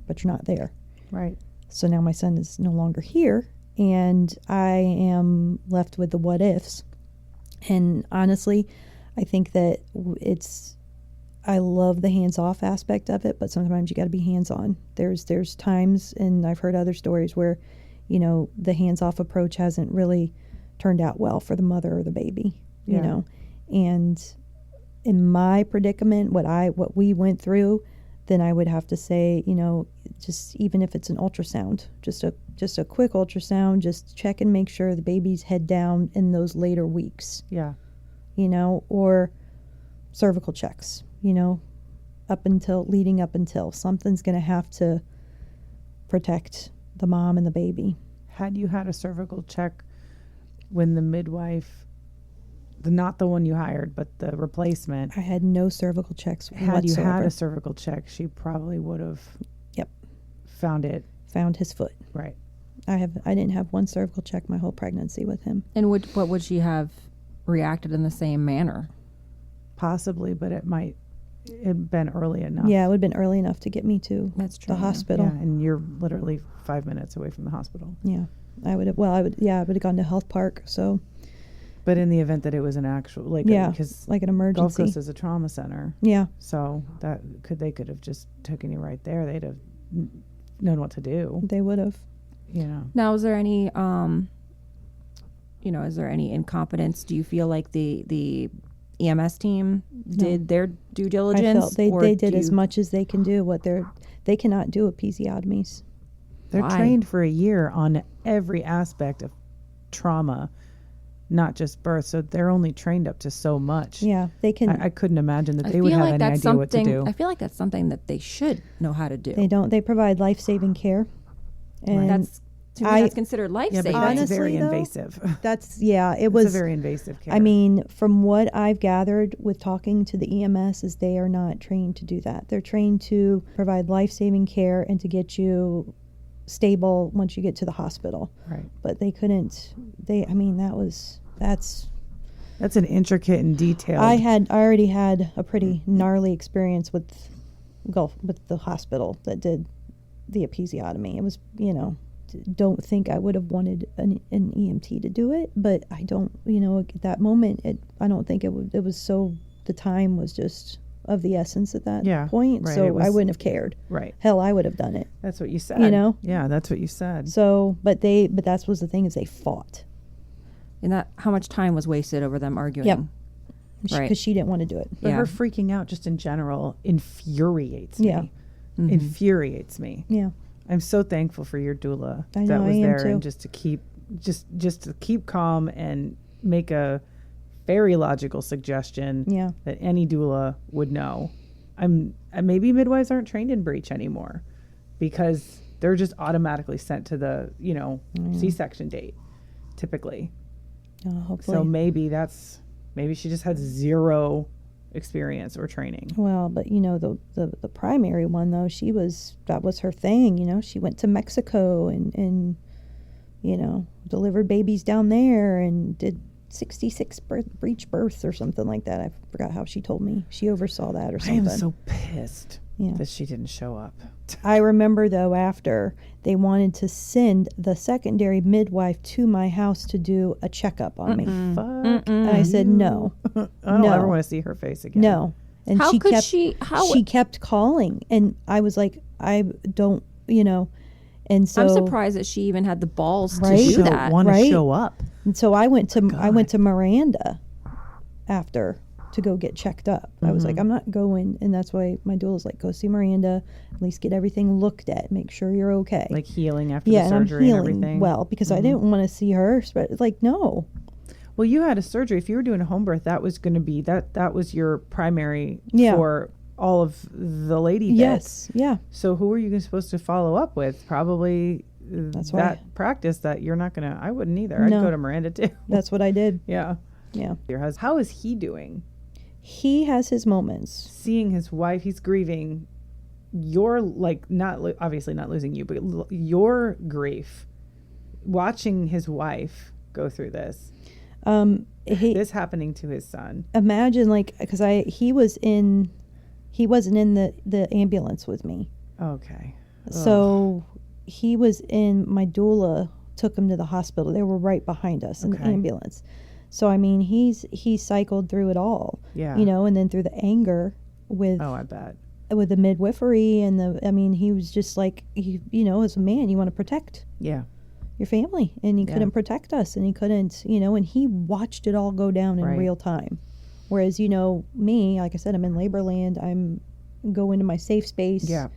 but you're not there. Right. So now my son is no longer here, and I am left with the what ifs. And honestly, I think that I love the hands-off aspect of it, but sometimes you got to be hands-on. There's times, and I've heard other stories where, the hands-off approach hasn't really turned out well for the mother or the baby, and in my predicament, what we went through, then I would have to say, just even if it's an ultrasound, just a quick ultrasound, just check and make sure the baby's head down in those later weeks. Yeah. Or cervical checks, leading up until something's going to have to protect the mom and the baby. Had you had a cervical check when the midwife, not the one you hired, but the replacement? I had no cervical checks Had whatsoever. you had a cervical check, she probably would have found his foot. Right. I didn't have one cervical check my whole pregnancy with him. And what would she have reacted in the same manner? Possibly, but it had been early enough. Yeah, it would have been early enough to get me to the hospital. Yeah, and you're literally 5 minutes away from the hospital. Yeah. I would have gone to Health Park, so. But in the event that it was an actual, because like an emergency. Gulf Coast is a trauma center. Yeah. So they could have just taken you right there. They'd have known what to do. They would have. Now, is there any, is there any incompetence? Do you feel like the EMS team did their due diligence? I felt they did as much as they can do. They cannot do episiotomies. They're trained for a year on every aspect of trauma, not just birth. So they're only trained up to so much. Yeah, they can. I couldn't imagine that they would have any idea what to do. I feel like that's something that they should know how to do. They don't. They provide life-saving care. And that's considered life-saving. Yeah, but that's very Honestly, invasive. It was a very invasive care. I mean, from what I've gathered with talking to the EMS is they are not trained to do that. They're trained to provide life-saving care and to get you stable once you get to the hospital. Right. But they couldn't. That's an intricate and detailed. I already had a pretty gnarly experience with the hospital that did the episiotomy. It was, don't think I would have wanted an EMT to do it, but I don't, at that moment, I don't think it was so, the time was just of the essence at that point. Right. So I wouldn't have cared. Right. Hell, I would have done it. That's what you said. Yeah, that's what you said. So, but that was the thing, is they fought. And that, how much time was wasted over them arguing? Yep. Right. Because she didn't want to do it. But her freaking out just in general infuriates me. Yeah. Mm-hmm. Infuriates me. Yeah. I'm so thankful for your doula that was there, too. and just to keep calm and make a very logical suggestion that any doula would know. Maybe midwives aren't trained in breech anymore because they're just automatically sent to the C-section date typically. Hopefully. So maybe she just had zero experience or training. Well, but the primary one though, that was her thing. She went to Mexico and delivered babies down there and did 66 breech births or something like that. I forgot how she told me. She oversaw that or something. I am so pissed that she didn't show up. I remember though, after they wanted to send the secondary midwife to my house to do a checkup on me. Fuck. And I said no. I don't ever want to see her face again. No. And How could she kept calling, and I was like, I don't, and so I'm surprised that she even had the balls Right? to do that. Want to show up. And so I went to Miranda after to go get checked up. I was like, I'm not going, and that's why my doula's like, go see Miranda, at least get everything looked at, make sure you're okay. Like healing after yeah, the surgery I'm healing and everything. well, because I didn't want to see her, but like, no. Well, you had a surgery. If you were doing a home birth, that was going to be that was your primary for all of the lady bits. Yes, yeah. So who are you supposed to follow up with? Probably That's practice that you're not going to. I wouldn't either. I'd go to Miranda too. That's what I did. Yeah. Yeah. Your husband. How is he doing? He has his moments. Seeing his wife, he's grieving. You're like obviously not losing you, but your grief. Watching his wife go through this. This happening to his son. Imagine, like, because he wasn't in the ambulance with me. Okay. So he was in, my doula took him to the hospital. They were right behind us in the ambulance. So I mean, he cycled through it all. Yeah. And then through the anger with I bet. With the midwifery and he was just like, as a man, you want to protect your family, and he couldn't protect us, and he couldn't, and he watched it all go down in real time. Whereas, me, like I said, I'm in labor land. I'm go into my safe space. Yeah.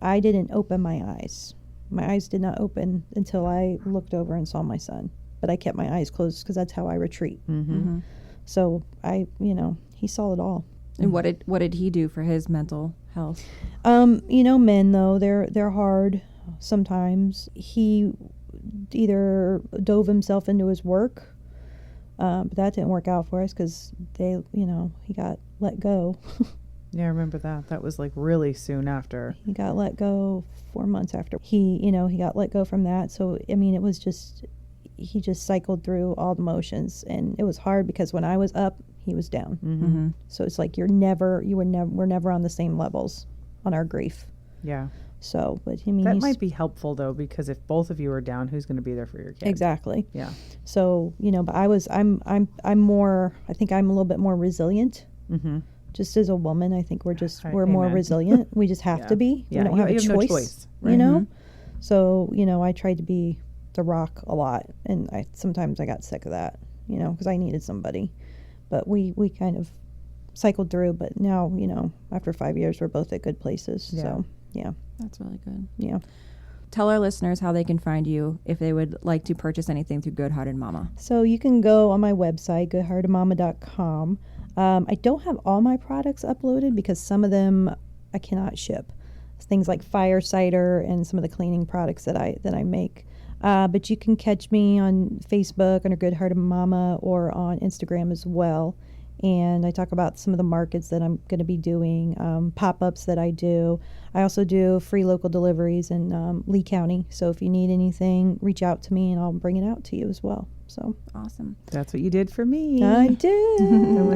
I didn't open my eyes. My eyes did not open until I looked over and saw my son. But I kept my eyes closed because that's how I retreat. Mm-hmm. So he saw it all. And what did he do for his mental health? Men though, they're hard sometimes. He either dove himself into his work, but that didn't work out for us because he got let go. Yeah, I remember that. That was like really soon after. He got let go 4 months after. He got let go from that. So, I mean, it was just, he just cycled through all the motions. And it was hard because when I was up, he was down. Mm-hmm. So it's like we're never on the same levels on our grief. Yeah. So, but I mean, that might be helpful though, because if both of you are down, who's going to be there for your kid? Exactly. Yeah. So, but I'm more, I think I'm a little bit more resilient. Mm-hmm. Just as a woman, I think we're Amen. more resilient. We just have to be. Yeah. We don't have a you choice. No choice. Right. So, I tried to be the rock a lot, and sometimes I got sick of that, because I needed somebody. But we kind of cycled through, but now, after 5 years, we're both at good places. Yeah. So, yeah. That's really good. Yeah. Tell our listeners how they can find you if they would like to purchase anything through Good Hearted Mama. So you can go on my website, goodheartedmama.com. I don't have all my products uploaded because some of them I cannot ship. Things like fire cider and some of the cleaning products that I make. But you can catch me on Facebook under Good Hearted Mama or on Instagram as well. And I talk about some of the markets that I'm going to be doing, pop-ups that I do. I also do free local deliveries in Lee County. So if you need anything, reach out to me and I'll bring it out to you as well. So awesome. That's what you did for me. I did.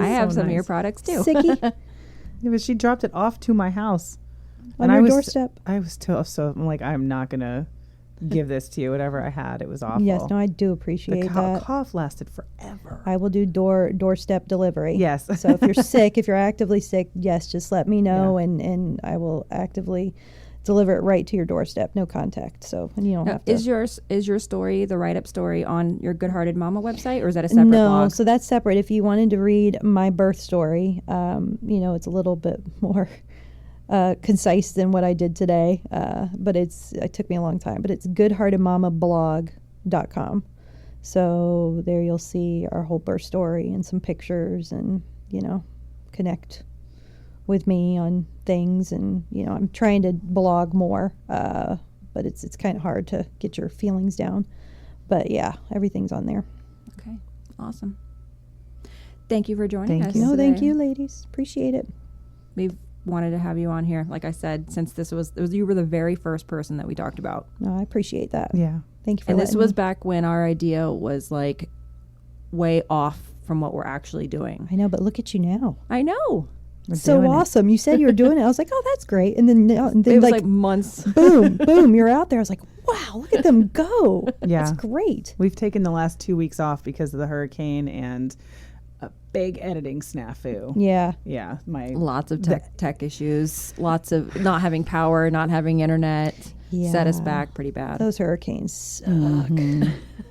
I have so some of your nice. products too. Sicky. Yeah, but she dropped it off to my house. On your doorstep. I was so I'm like, I'm not going to give this to you. Whatever I had, it was awful. Yes, no, I do appreciate the that. cough lasted forever. I will do doorstep delivery. Yes. So if you're sick, if you're actively sick, yes, just let me know and I will actively deliver it right to your doorstep. No contact. So you don't have to. Is your story, the write-up story, on your Good Hearted Mama website, or is that a separate No, blog? so that's separate. If you wanted to read my birth story, it's a little bit more concise than what I did today, but it took me a long time. But it's goodheartedmamablog.com. So there you'll see our whole birth story and some pictures, and connect with me on things. And I'm trying to blog more, but it's kind of hard to get your feelings down. But yeah, everything's on there. Okay, awesome. Thank you for joining us. No, today. thank you, ladies. Appreciate it. We've wanted to have you on here. Like I said, since you were the very first person that we talked about. No, I appreciate that. Yeah. Thank you for And this was me. back when our idea was like way off from what we're actually doing. I know, but look at you now. I know. We're So doing it. awesome. You said you were doing it. I was like, oh, that's great. And then It was like months. boom, boom, you're out there. I was like, wow, look at them go. Yeah. That's great. We've taken the last 2 weeks off because of the hurricane and a big editing snafu. Yeah. Yeah. Lots of tech issues. Lots of not having power, not having internet. Yeah. Set us back pretty bad. Those hurricanes suck.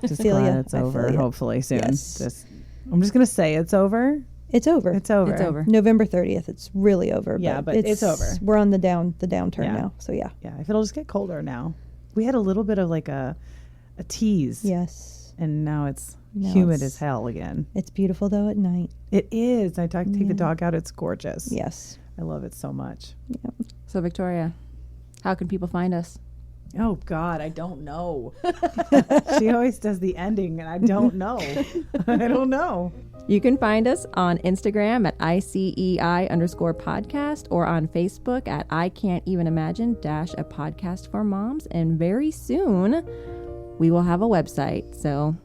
Just Feel glad ya. it's I over, feel ya. hopefully soon. Yes. I'm just going to say it's over. It's over. It's over. It's over. November 30th. It's really over. Yeah, but it's over. We're on the downturn Yeah. now. So yeah. Yeah, if it'll just get colder now. We had a little bit of like a tease. Yes. And now it's Now humid it's- as hell again. It's beautiful though at night. It is. I take Yeah. the dog out. It's gorgeous. Yes. I love it so much. So Victoria, how can people find us? Oh, God, I don't know. She always does the ending, and I don't know. I don't know. You can find us on Instagram at ICEI_podcast or on Facebook at I Can't Even Imagine -a podcast for moms. And very soon we will have a website. So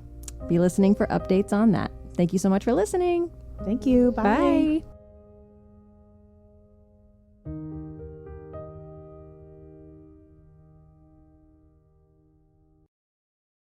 be listening for updates on that. Thank you so much for listening. Thank you. Bye.